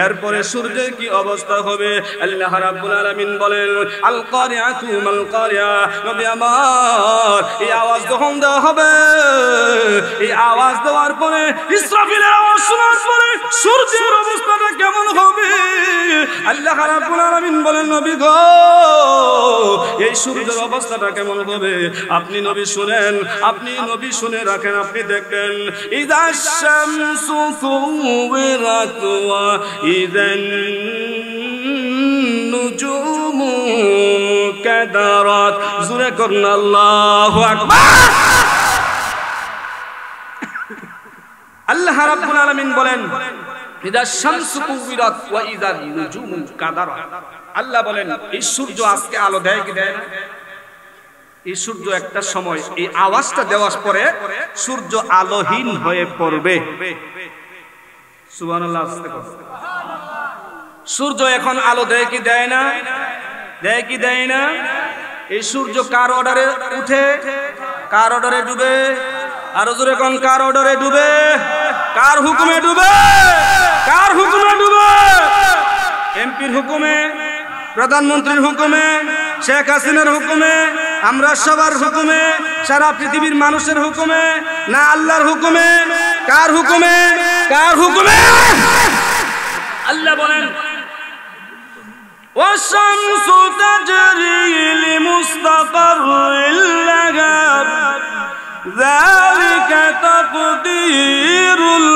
এরপরে সূর্যের কি অবস্থা হবে? আল্লাহ রাব্বুল আলামিন বলেন, আল কারিয়াতু মাল কারিয়া। নবী আমার এই আওয়াজ যখন দেওয়া হবে, এই আওয়াজ দেওয়ার পরে, ইসরাফিলের আওয়াজ শোনার পরে সূর্যের অবস্থাটা কেমন হবে? আল্লাহ রাব্বুল আলামিন বলেন, নবী গো এই সূর্যের অবস্থাটা কেমন হবে? আপনি নবী শুনেন, আপনি নবী শুনে রাখেন, আপনি দেখবেন, ইযাশ শামসু কুবিরাত ওয়া ইযান নুজুমু কাদারাত। জোরে করুন আল্লাহু আকবার। আল্লাহ রাব্বুল আলামিন বলেন, ইযাশ শামসু কুবিরাত ওয়া ইযান নুজুমু কাদারাত। আল্লাহ বলেন, এই সূর্য আজকে আলো দেয় কি দেয় না? এই সূর্য একটা সময়, এই আওয়াজটা দেওয়ার পরে সূর্য আলোহীন হয়ে পড়বে। সুবহানাল্লাহ। সূর্য এখন আলো দেয় কি দেয় না? দেয় কি দেয় না? এই সূর্য কার অর্ডারে উঠে, কার অর্ডারে ডুবে? আরো জোরে কোন, কার অর্ডারে ডুবে? কার হুকুমে ডুবে? কার হুকুমে ডুবে? এমপির হুকুমে, প্রধানমন্ত্রীর হুকুমে, শেখ হাসিনার হুকুমে, আমরা সবার হুকুমে, সারা পৃথিবীর মানুষের হুকুমে, না আল্লাহর হুকুমে? কার হুকুমে? কার হুকুমে? আল্লাহ বলেন, ওয়াশ-শামসু তাজরি লিমুস্তাকাররিন লাহা যালিকা তাকদীরুল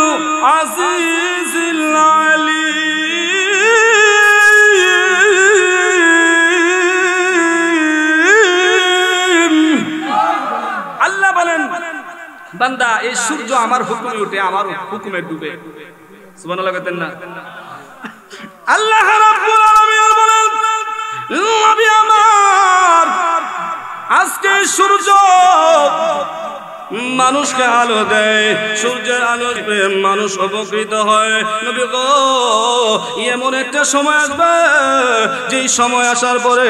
আজিজিল আলীম। আল্লাহ বলেন, বান্দা এই সূর্য আমার হুকুমে উঠে, আমার হুকুমে ডুবে। সুবহানাল্লাহ বলেন না? আল্লাহ রাব্বুল আলামিন বলেন, নবী আমার আজকে সূর্য মানুষকে আলো দেয়, সূর্যের আলো পেয়ে মানুষ উপকৃত হয়। নবী গো এমন একটা সময় আসবে, যেই সময় আসার পরে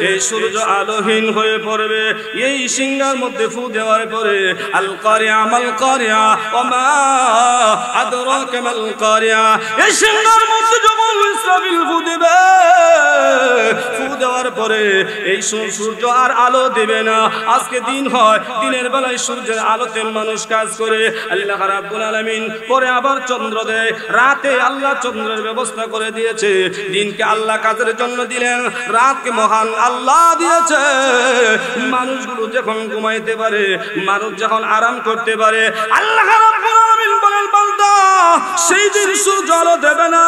এই সূর্য আলোহীন হয়ে পড়বে। এই সিংহার মধ্যে ফু দেওয়ার পরে, আল কারিয়া মাল কারিয়া ওমা আদরাকা মাল কারিয়া, এই সিংহার মধ্যে যখন ইসরাফিল ফু দেবে, ফু দেওয়ার পরে এই সূর্য আর আলো দেবে না। আজকে দিন হয়, দিনের বেলায় সূর্যের আলোতে মানুষ কাজ করে আল্লাহ রাব্বুল আলামিন পরে আবার চন্দ্র দেয় রাতে আল্লাহ চন্দ্রের ব্যবস্থা করে দিয়েছে দিনকে আল্লাহ কাজের জন্য দিলেন রাতকে মহান আল্লাহ দিয়েছে মানুষগুলো যখন ঘুমাইতে পারে মানুষ যখন আরাম করতে পারে আল্লাহ রাব্বুল আলামিন বলেন বান্দা সেই দিন সূর্য আলো দেবে না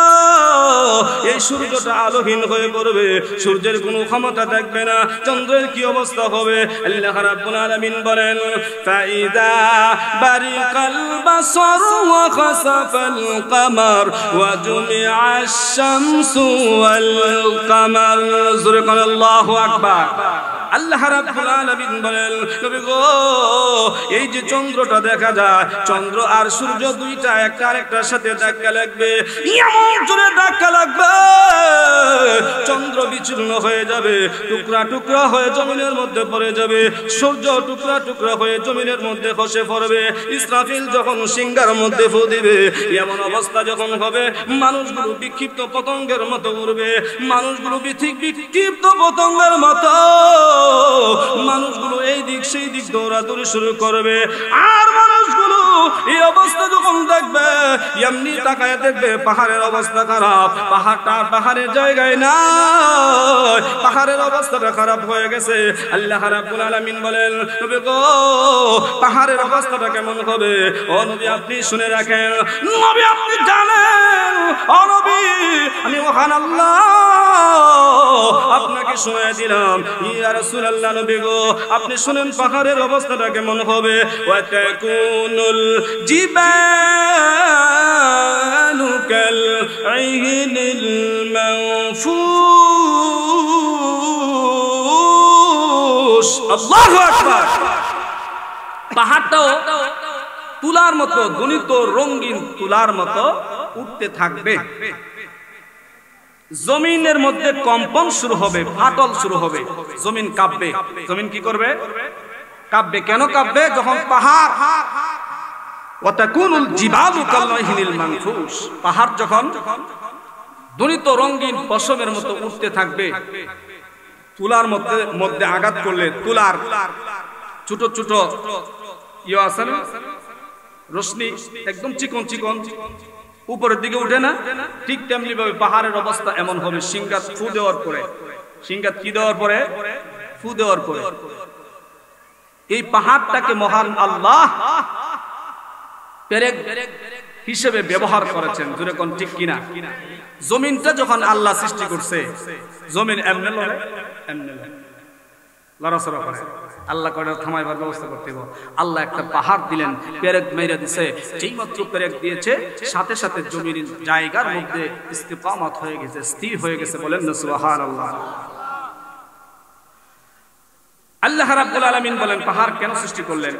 এই সূর্যটা আলোহীন হয়ে পড়বে সূর্যের কোনো ক্ষমতা থাকবে না চন্দ্রের কি অবস্থা হবে আল্লাহ রাব্বুল আলামিন বলেন ফাইদা বারিকাল বাসর ওয়া খাসাফাল কামার ওয়া জুমিআশ শামসু ওয়াল কামার সুবহানাল্লাহু আকবার আল্লাহ রাব্বুল আলামিন বলেন নবী গো এই যে চন্দ্রটা দেখা যায় চন্দ্র আর সূর্য দুইটা একটা আরেকটার সাথে ধাক্কা লাগবে এমন জোরে ধাক্কা লাগবে চন্দ্র বিচূর্ণ হয়ে যাবে টুকরা টুকরা হয়ে জমিনের মধ্যে পড়ে যাবে সূর্য টুকরা টুকরা হয়ে জমিনের মধ্যে খসে পড়বে ইসরাফিল যখন সিংহার মধ্যে ফু দিবে এমন অবস্থা যখন হবে মানুষগুলো বিক্ষিপ্ত পতঙ্গের মতো উড়বে মানুষগুলো বিক্ষিপ্ত পতঙ্গের মতো মানুষগুলো এই দিক সেই দিক দৌড়াদৌড়ি শুরু করবে আর মানুষগুলো এই অবস্থা যখন দেখবে এমনি তাকায় দেখবে পাহাড়ের অবস্থা খারাপ পাহাড়ের জায়গায় না পাহাড়ের অবস্থাটা খারাপ হয়ে গেছে আল্লাহ রাব্বুল আলামিন বলেন নবী গো পাহাড়ের অবস্থাটা কেমন হবে ও নবী আপনি শুনে রাখেন নবী আপনি জানেন ও নবী আমি মহান আল্লাহ আপনাকে শোনায় দিলাম ইয়া রাসূলুল্লাহ নবী গো আপনি শুনেন পাহাড়ের অবস্থাটা কেমন হবে ওয়া তাকুনুল জিবালু কাল আইনিল মানফুশ আল্লাহু আকবার পাহাড়টাও তুলার মতো গণিত রঙিন তুলার মতো উঠতে থাকবে জমিনের মধ্যে কম্পন শুরু হবে ফাটল শুরু হবে জমিন কাঁপবে জমিন কি করবে কাঁপবে কেন কাঁপবে যখন পাহাড় ওয়াতাকুনুল জিবালু কালাইহিনিল মানফুশ পাহাড় যখন দনিত রঙিন পশমের মতো উঠতে থাকবে তুলার মধ্যে আঘাত করলে তুলার ছোট ছোট ইয়ে আছে না রশ্মি একদম চিকন চিকন উপরের দিকে উঠে না ঠিক তেমনি ভাবে পাহাড়ের অবস্থা এমন হবে সিংহাত ফু দেওয়ার পরে সিংহাত কি দেওয়ার পরে ফু দেওয়ার পরে এই পাহাড়টাকে মহান আল্লাহ পেরেক হিসেবে ব্যবহার করেছেন জোরে কোন ঠিক কিনা জমিনটা যখন আল্লাহ সৃষ্টি করছে জমিন এমনে লড়ে এমনে লড়াচড়া করে আল্লাহ করে থামাইবার ব্যবস্থা করতে হবে আল্লাহ একটা পাহাড় দিলেন পেরেক মেরে দিয়েছে যেই মাত্র পেরেক দিয়েছে সাথে সাথে জমির জায়গার মধ্যে ইস্তিকামত হয়ে গেছে স্থির হয়ে গেছে বলেন না সুবহানাল্লাহ আল্লাহ রাব্বুল আলামিন বলেন পাহাড় কেন সৃষ্টি করলেন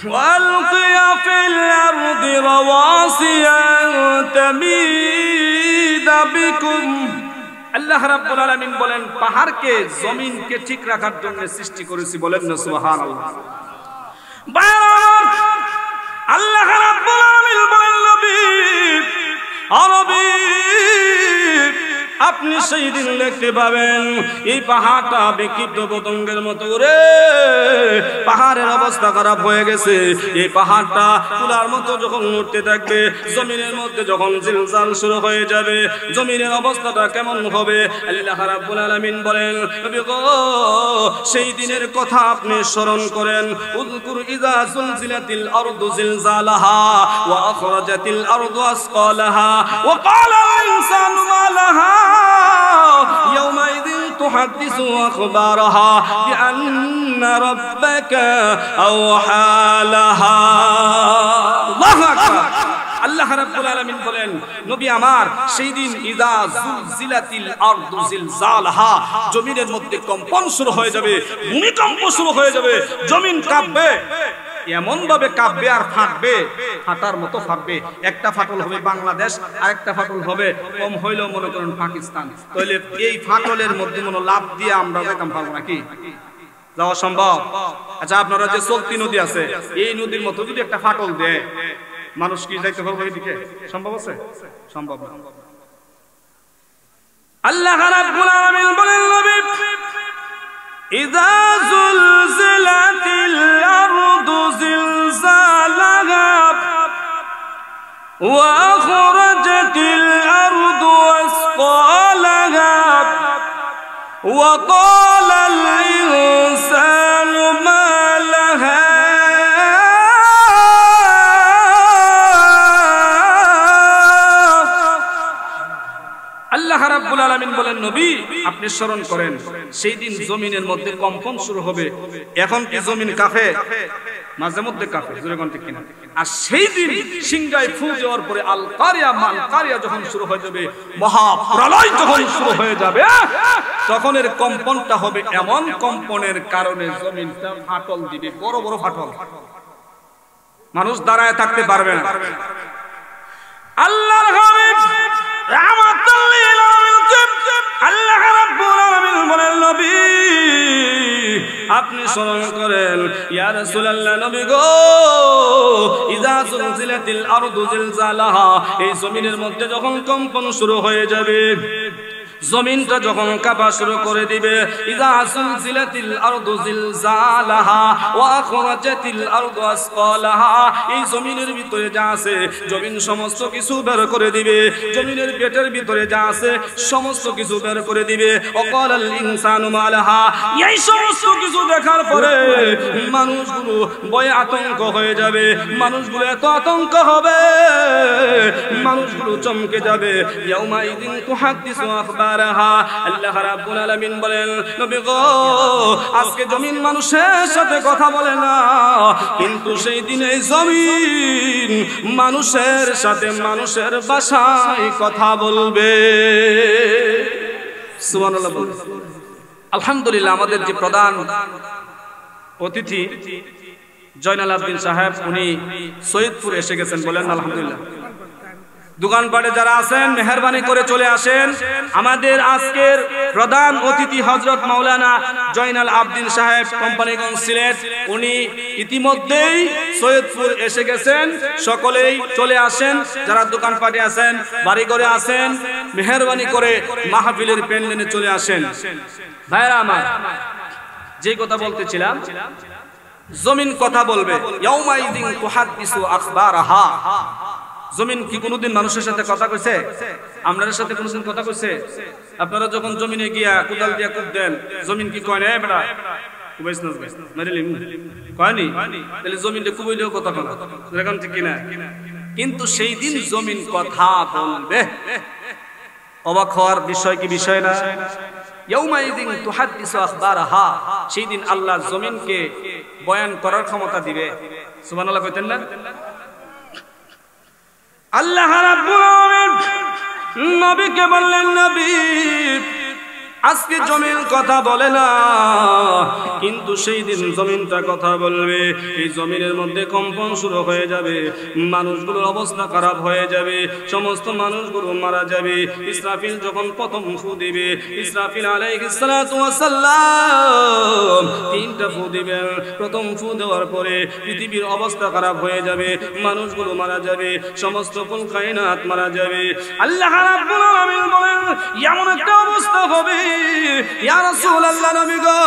ওয়ালকিয়া ফিল আরদি রাওয়াসিয়া তামিদা বিকুম আল্লাহ রাব্বুল আলামিন বলেন পাহাড়কে জমিনকে ঠিক রাখার জন্য সৃষ্টি করেছি বলেন না সুবহানাল্লাহ আল্লাহ রাব্বুল আলামিন বলেন নবী আরবি আপনি সেই দিন দেখতে পাবেন এই পাহাড়টা বিক্ষিপ্ত পতঙ্গের মতো রে পাহাড়ের অবস্থা খারাপ হয়ে গেছে এই পাহাড়টা তুলার মতো যখন উঠতে থাকবে জমিনের মধ্যে যখন জিলজাল শুরু হয়ে যাবে জমিনের অবস্থাটা কেমন হবে আল্লাহ রাব্বুল আলামিন বলেন নবী গো সেই দিনের কথা আপনি স্মরণ করেন উযকুর ইযা সুলজিলাতিল আরদু জিলজালাহা ওয়া আখরাজাতিল আরদু আসকালাহা ওয়া ক্বালা আল ইনসানু মা লাহা يومئذ تحدث أخبارها بأن ربك أوحى لها الله أكبر আল্লাহ রাব্বুল আলামিন বলেন নবী আমার সেই দিন ইযা যুলজিলাতিল আরদু জিলজালাহা জমিনের মধ্যে কম্পন শুরু হয়ে যাবে ভূমিকম্প শুরু হয়ে যাবে জমিন কাঁপবে এমন ভাবে কাঁপবে আর ফাটবে ফাটার মতো ফাটবে একটা ফাটল হবে বাংলাদেশ আরেকটা ফাটল হবে কম হইলেও মনে করেন পাকিস্তান তাহলে এই ফাটলের মধ্যে মনে লাভ দিয়ে আমরা যেতাম পারবো নাকি যাওয়া সম্ভব আচ্ছা আপনারা যে চলতি নদী আছে এই নদীর মতো যদি একটা ফাটল দেয় মানুষ কি যাইতে পারবে এদিকে সম্ভব আছে সম্ভব না আল্লাহ রাব্বুল আলামিন বলেন নবী ইযা যুলজিলাতিল আরদু জিলজালাহা ওয়া আখরাজাতিল আরদু আসকালাহা ওয়া ক্বালাল ইনসানু মা লাহা আল্লাহ রাব্বুল আলামিন বলেন নবী আপনি স্মরণ করেন সেই দিন জমিনের মধ্যে কম্পন শুরু হবে। এখন কি জমিন কাঁপে? মাঝে মধ্যে কাঁপে, জোরে কোন ঠিক কিনা? আর সেই দিন সিংহায় ফু দেওয়ার পরে আল কারিয়া মাল কারিয়া যখন শুরু হয়ে যাবে, মহা প্রলয় যখন শুরু হয়ে যাবে, তখন এর কম্পনটা হবে এমন কম্পনের কারণে জমিনটা ফাটল দিবে, বড় বড় ফাটল, মানুষ দাঁড়ায় থাকতে পারবে না। আল্লাহর হাবিব রাহমাতুল লিল আলামিন আল্লাহ রাব্বুল আলামিন বলেন নবী আপনি স্মরণ করেন ইয়া রাসূলুল্লাহ নবী গো ইযা যুলজিলাতিল আরদু জিলজালাহা এই জমিনের মধ্যে যখন কম্পন শুরু হয়ে যাবে, জমিনটা যখন কাঁপা শুরু করে দিবে, ইযা যুলজিলাতিল আরদু জিলজালাহা ওয়া আখরাজাতিল আরদু আসকালাহা এই জমিনের ভিতরে যা আছে জমিন সমস্ত কিছু বের করে দিবে, জমিনের পেটের ভিতরে যা আছে সমস্ত কিছু বের করে দিবে। ওয়া ক্বালাল ইনসানু মা লাহা এই সমস্ত কিছু দেখার পরে মানুষগুলো ভয়ে আতঙ্ক হয়ে যাবে, মানুষগুলো এত আতঙ্ক হবে, মানুষগুলো চমকে যাবে। ইয়াউমা ইযিন তুহাদ্দিসু আখবার আল্লাহ রাব্বুল আলামিন বলেন নবী গো আজকে জমিন মানুষের সাথে কথা বলে না, কিন্তু সেই দিনে জমিন মানুষের সাথে মানুষের ভাষায় কথা বলবে। সুবহানাল্লাহ। আলহামদুলিল্লাহ আমাদের যে প্রধান অতিথি জয়নাল আবদিন সাহেব উনি সৈয়দপুর এসে গেছেন, বলেন আলহামদুলিল্লাহ। দোকানপাটে যারা আছেন মেহেরবানি করে চলে আসেন। আমাদের আজকের প্রধান অতিথি হযরত মাওলানা জয়নাল আবদিন সাহেব কোম্পানিগঞ্জ সিলেট, উনি ইতিমধ্যেই সৈয়দপুর এসে গেছেন। সকলেই চলে আসেন, যারা দোকানপাটে আছেন বাড়িঘরে আছেন মেহেরবানি করে মাহফিলের প্যান্ডেলে চলে আসেন। ভাইরা আমার যে কথা বলতেছিলাম, জমিন কথা বলবে। ইয়াউমা ইযিন তুহাদ্দিসু আখবারাহা জমিন কি কোনোদিন মানুষের সাথে কথা কইছে? আপনাদের সাথে কোনোদিন কথা কইছে? আপনারা যখন জমিনে গিয়া কোদাল দিয়া কুপ দেন, জমিন কি কয় না বেটা কুবাইছ না মারিলি কয়নি? তাহলে জমিনটা কুবাইলেও কথা বলে, এরকম ঠিক কিনা? কিন্তু সেই দিন জমিন কথা বলবে। অবাক হওয়ার বিষয় কি বিষয় না? ইয়াউমা ইযিন তুহাদ্দিসু আখবারাহা সেই দিন আল্লাহ জমিনকে বয়ান করার ক্ষমতা দিবে। সুবহানাল্লাহ কইতেন না? আল্লাহ রাব্বুল আলামিন নবীকে বললেন নবী আজকে জমিন কথা বলে না, কিন্তু সেই দিন জমিনটা কথা বলবে। এই জমিনের মধ্যে কম্পন শুরু হয়ে যাবে, মানুষগুলোর অবস্থা খারাপ হয়ে যাবে, সমস্ত মানুষগুলো মারা যাবে। ইসরাফিল যখন প্রথম ফু দিবে, ইসরাফিল আলাইহিস সালাতু ওয়াস সালাম তিনটা ফু দিবেন। প্রথম ফু দেওয়ার পরে পৃথিবীর অবস্থা খারাপ হয়ে যাবে, মানুষগুলো মারা যাবে, সমস্ত কুল কায়নাত মারা যাবে। আল্লাহ রাব্বুল আলামিন বলেন এমন একটা অবস্থা হবে ইয়া রাসূলুল্লাহ নবী গো,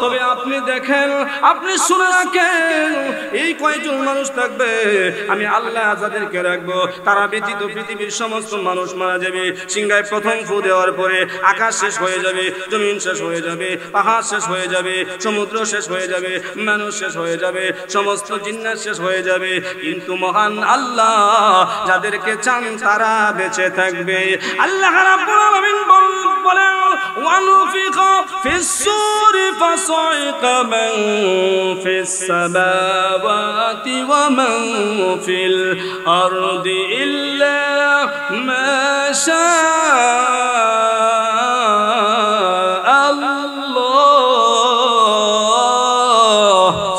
তবে আপনি দেখেন, আপনি শুনে রাখেন, এই কয়জন মানুষ থাকবে আমি আল্লাহ যাদেরকে রাখবো তারা ব্যতীত পৃথিবীর সমস্ত মানুষ মারা যাবে। সিংহায় প্রথম ফু দেওয়ার পরে আকাশ শেষ হয়ে যাবে, জমিন শেষ হয়ে যাবে, পাহাড় শেষ হয়ে যাবে, সমুদ্র শেষ হয়ে যাবে, মানুষ শেষ হয়ে যাবে, সমস্ত জিন্নাত শেষ হয়ে যাবে, কিন্তু মহান আল্লাহ যাদেরকে চান তারা বেঁচে থাকবে। আল্লাহ রাব্বুল আলামিন বলেন وَنُفِخَ فِي الصُّورِ فَصَعِقَ مَن فِي السَّمَاوَاتِ وَمَن فِي الْأَرْضِ إِلَّا مَا شَاءَ اللَّهُ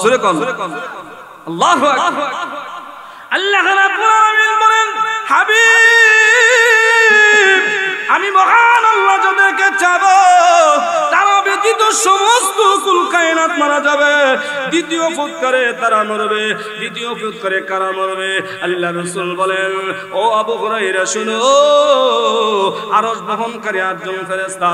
سورة আল্লাহু আকবার। আল্লাহ রাব্বুল আলামিন বলেন হাবিব আমি মহান আল্লাহ যাদেরকে চাবো তারা ব্যতীত তো সমস্ত কুল কায়নাত মারা যাবে, দ্বিতীয় ফুৎকারে তারা মরবে। দ্বিতীয় ফুৎকারে কারা মরবে? আল্লাহ রাসূল বলেন, ও আবু হুরায়রা শুনো, আরশ বহনকারী 8 জন ফেরেশতা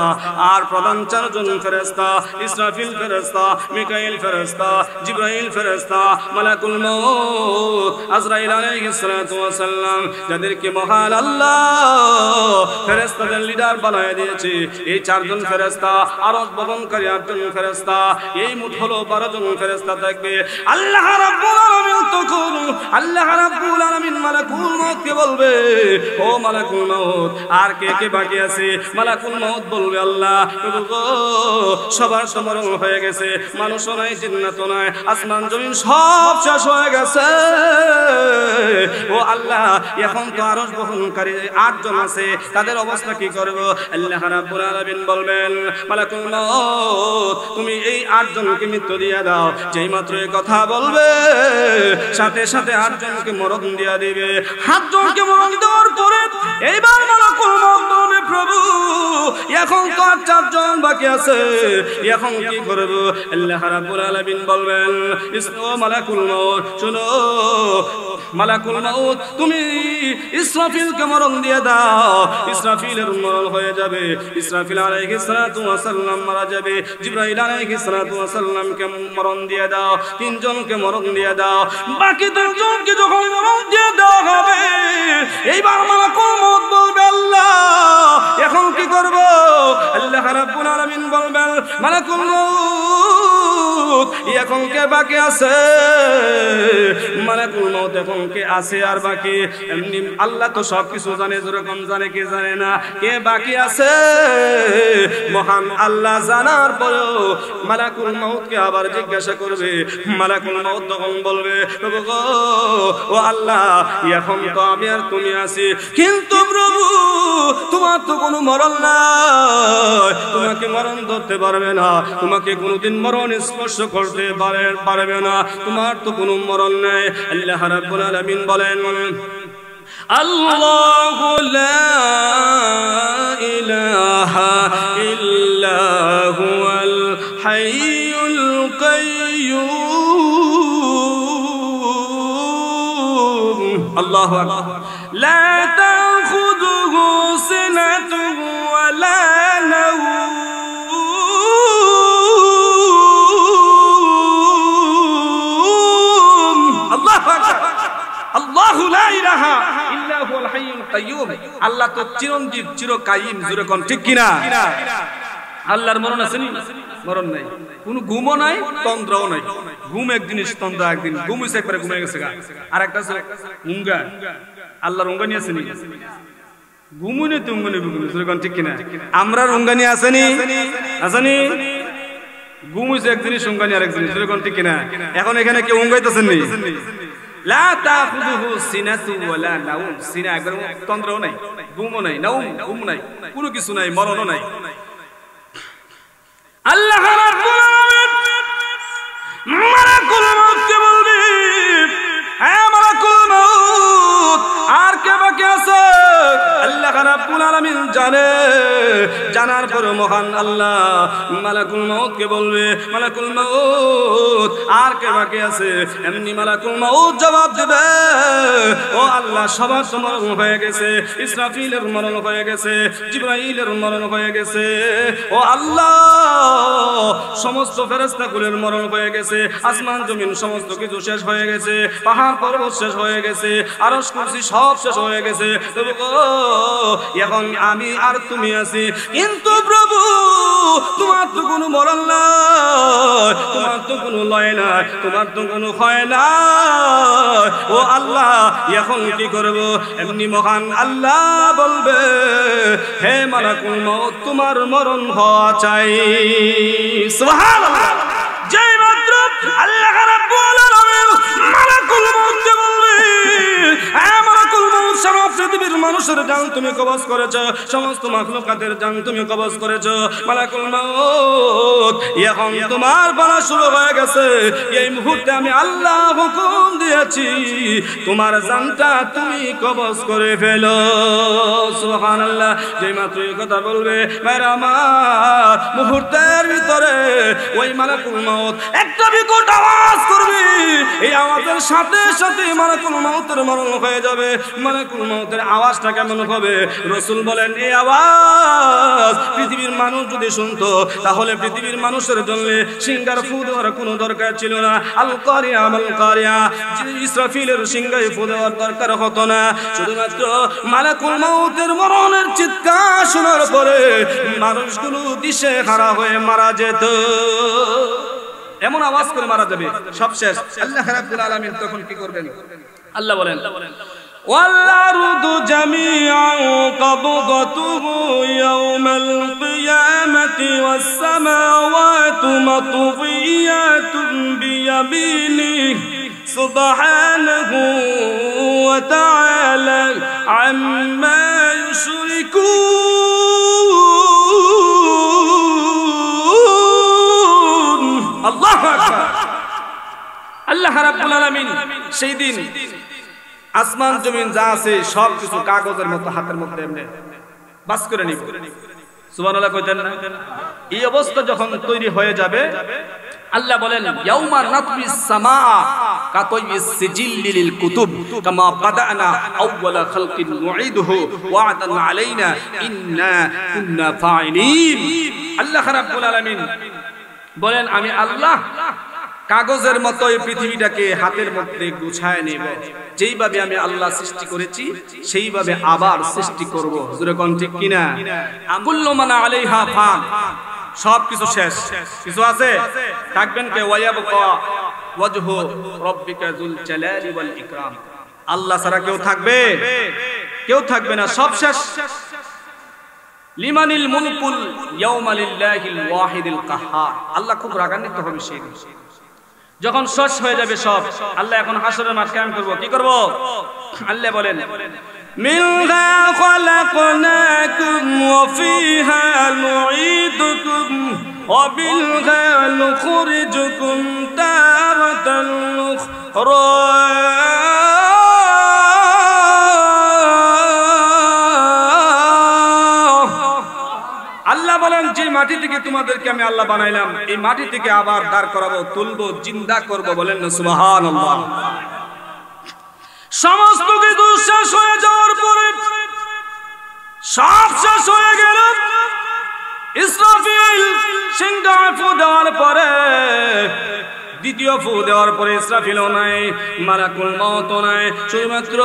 আর প্রধান 4 জন ফেরেশতা, ইসরাফিল ফেরেশতা, মিকাইল ফেরেশতা, জিবরাইল ফেরেশতা, মালাকুল মউত আজরাইল আলাইহিস সালাতু ওয়াস সালাম, যাদেরকে মহান আল্লাহ ফেরেশতাদের লিডার বানায় দিয়েছে, এই 4 জন ফেরেশতা, আরশ বহনকারী 8 জন ফেরেশতা, এই মোট হলো 12 জন ফেরেশতা থাকবে। আল্লাহ রাব্বুল আলামিন তখন আল্লাহ রাব্বুল আলামিন মালাকুল মউতকে বলবে, ও মালাকুল মউত, আর কে কে বাকি আছে? মালাকুল মউত বলবে, আল্লাহ সবার সমরণ হয়ে গেছে, মানুষও নাই, জিন্নাতও নাই, আসমান জমিন সব শেষ হয়ে গেছে। ও আল্লাহ, এখন তো আরশ বহনকারী 8 জন আছে, তাদের অবস্থা কি করব? আল্লাহ রাব্বুল আলামিন বলবেন, মালাকুল মউত, তুমি এই 8 জনকে মৃত্যু দিয়ে দাও। যেই মাত্র এই কথা বলবে, সাথে সাথে 8 জনকে মরণ দিয়ে দিবে। 8 জনকে মরণ দেওয়ার পরে এইবার মালাকুল মউত বলবে, প্রভু এখন তো আর 4 জন বাকি আছে, এখন কি করব? আল্লাহ রাব্বুল আলামিন বলবেন, ও মালাকুল মউত শুনো, মালাকুল মউত তুমি ইসরাফিলকে মরণ দিয়ে দাও। ইসরাফিলের মরণ হয়ে যাবে, ইসরাফিল আলাইহিস সালাতু ওয়াস সালাম মারা যাবে। জিবরাইল আলাইহিস সালাতু ওয়াস সালামকে মরণ দিয়ে দাও। 3 জনকে মরণ দিয়ে দাও। বাকি 2 জনকে যখন মরণ দিয়ে দেওয়া হবে, এইবার মালাকুল মউত বলবে, আল্লাহ এখন কি করব? আল্লাহ রাব্বুল আলামিন বলবেন, মালাকুল মউত এখন কে বাকি আছে? মালাকুল মউত এখন কে আছে আর বাকি? এমনি আল্লাহ তো সব কিছু জানে, যেরকম জানে কে জানে না, কে বাকি আছে মহান আল্লাহ জানার পরেও মালাকুল মউতকে আবার জিজ্ঞাসা করবে। মালাকুল মউত তখন বলবে, ও আল্লাহ এখন তো আমি আর তুমি আছি, কিন্তু প্রভু তোমার তো কোনো মরণ নাই, তোমাকে মরণ ধরতে পারবে না, তোমাকে কোনোদিন মরণ স্পর্শ করতে পারবে না, তোমার তো কোনো মরণ নাই। আল্লাহ রাব্বুল আলামিন বলেন, আল্লাহু লা ইলাহা ইল্লা হুয়াল হাইয়ুল কাইয়্যুম। আল্লাহু আকবার। লা তাখুযুহু সিনাতুন ওয়া লা নাওম। আল্লাহু আকবার। আল্লাহু লা ইলাহা ইল্লা হুয়াল হাইয়ুল কাইয়্যুম। আল্লাহ তো চিরঞ্জীব, চিরকায়িম, জোরে কোন ঠিক কিনা? আল্লাহর মরণ আছে নি? মরণ নাই, কোনো ঘুমও নাই, তন্দ্রও নাই। ঘুম এক জিনিস, তন্দ্র একদিন। ঘুম হইছে একবারে ঘুমিয়ে গেছে গা। আর একটা আছে উঙ্গা। আল্লাহর উঙ্গানি আছে নি? ঘুমই নেই তো উঙ্গানি ঘুম, জোরে কোন ঠিক কিনা? আমরার উঙ্গানি আছে নি? আছে নি? ঘুম হইছে এক জিনিস, উঙ্গানি আরেক জিনিস, জোরে কোন ঠিক কিনা? এখন এখানে কেউ উঙ্গাইতেছেন নি? লা তাখুযুহু সিনাতু ওয়ালা নাওম। সিনা একবার তন্দ্রও নাই, ঘুমও নাই, নাওম ঘুম নাই, কোনো কিছু নাই, মরণও নাই। আল্লাহ রাব্বুল আলামিন মালাকুল মউতকে বলবে, হ্যাঁ মালাকুল মউত আর কে বাকি আছে? আল্লাহ রাব্বুল আলামিন জানে, জানার পর মহান আল্লাহ মালাকুল মউতকে বলবে, মালাকুল মউত আর কে বাকি আছে? এমনি মালাকুল মউত জবাব দেবে, ও আল্লাহ সবার মরণ হয়ে গেছে, ইসরাফিলের মরণ হয়ে গেছে, জিবরাইলের মরণ হয়ে গেছে। ও আল্লাহ সমস্ত ফেরেশতাকুলের মরণ হয়ে গেছে, আসমান জমিন সমস্ত কিছু শেষ হয়ে গেছে, পাহাড় পর্বত শেষ হয়ে গেছে, আরশ কুরসি সব শেষ হয়ে গেছে। এখন আমি আর তুমি আছি, কিন্তু প্রভু তোমার তো কোনো মরণ নাই, তোমার তো কোনো লয় নাই, তোমার তো কোনো ক্ষয় নাই। ও আল্লাহ এখন কি করব? এমনি মহান আল্লাহ বলবে, হে মালাকুল মউত তোমার মরণ হওয়া চাই। সুবহানাল্লাহ। যেই মাত্র আল্লাহ রাব্বুল আলামিন মালাকুল মউতকে বলবে, হে মালাকুল মউত শরফ পৃথিবীর মানুষের জান তুমি কবজ করেছো, সমস্ত মাখলুকাতের জান তুমি কবজ করেছো। মালাকুল মউত এখন তোমার বলা শুরু হয়ে গেছে। এই মুহূর্তে আমি আল্লাহ হুকুম দিয়েছি তোমার জানটা তুমি কবজ করে ফেলো। সুবহানাল্লাহ। যেই মাত্র এই কথা বলবে ভাইরা আমার, মুহূর্তের ভিতরে ওই মালাকুল মউত একটা বিকট আওয়াজ করবে। এই আওয়াজের সাথে সাথে মালাকুল মউতের মরণ হয়ে যাবে। মালাকুল মউতের আওয়াজটা কেমন হবে? রাসূল বলেন এই আওয়াজ পৃথিবীর মানুষ যদি শুনতো তাহলে পৃথিবীর মানুষের জন্য সিংহার ফু দেওয়ার কোনো দরকার ছিল না। আল কারিয়া আল কারিয়া, ইসরাফিলের সিংহায় ফু দেওয়ার দরকার হতো না। শুধুমাত্র মালাকুল মউতের মরণের চিৎকার শোনার পরে মানুষগুলো দিশে হারা হয়ে মারা যেত। এমন আওয়াজ করে মারা যাবে, সব শেষ। আল্লাহ রাব্বুল আলামিন তখন কি করবেন? আল্লাহ বলেন ওয়াল আরদু জামিআন কবদতুহু ইয়াওমাল কিয়ামাতি ওয়াস সামাওয়াতু মাতফিয়াতুন বিয়ামিনিহি সুবহানাহু ওয়া তাআলা আম্মা ইউশরিকুন। আল্লাহু আকবার। আল্লাহ রাব্বুল আলামিন সেই দিন আসমান জমিন যা আছে সব কিছু কাগজের মতো হাতের মধ্যে এমনি বাস করে নিব। সুবহানাল্লাহ কইতেন না? এই অবস্থা যখন তৈরি হয়ে যাবে, আল্লাহ বলেন ইয়াউমা নাতমিস সামাআ কাতাইবিস সিজিল্লি লিল কুতুব কামা বাদানা আউওয়ালা খালকিন নুঈদুহু ওয়া'দান আলাইনা ইন্না কুন্না ফাইলিন। আল্লাহ রাব্বুল আলামিন বলেন আমি আল্লাহ কাগজের মতো এই পৃথিবীটাকে হাতের মধ্যে গুছায় নেব। যেইভাবে আমি আল্লাহ সৃষ্টি করেছি সেইভাবে আবার সৃষ্টি করব। জোরে কোন ঠিক কিনা? কুল্লু মান আলাইহা ফান, সব কিছু শেষ, কিছু আছে থাকবেন কে? ওয়ায়াবকা ওয়াজহু রাব্বিকা যুল জালালি ওয়াল ইকরাম। আল্লাহ ছাড়া কেউ থাকবে? কেউ থাকবে না, সব শেষ। লিমানিল মুলকুল ইয়াউমা লিল্লাহিল ওয়াহিদিল কাহ্হার। আল্লাহ খুব রাগান্বিত হবে সেই দিন যখন শেষ হয়ে যাবে সব। আল্লাহ এখন হাসরের মাঠ কায়েম করব। কি করব? আল্লাহ বলেন মিনহা খালাকনাকুম ওয়া ফিহা নুঈদুকুম ওয়া বিলহা নুখরিজুকুম তারাতান উখরা। আল্লাহ বলেন যে মাটি থেকে তোমাদেরকে আমি আল্লাহ বানাইলাম এই মাটি থেকে আবার দাঁড় করাবো, তুলবো, জিন্দা করব। বলেন না সুবহানাল্লাহ। সমস্ত কিছু শেষ হয়ে যাওয়ার পরে, সব শেষ হয়ে গেল, ইসরাফিল সিংহা ফু দেওয়ার পরে, দ্বিতীয় ফু দেওয়ার পরে ইসরাফিলও নাই, মালাকুল মউতও নাই, শুধুমাত্র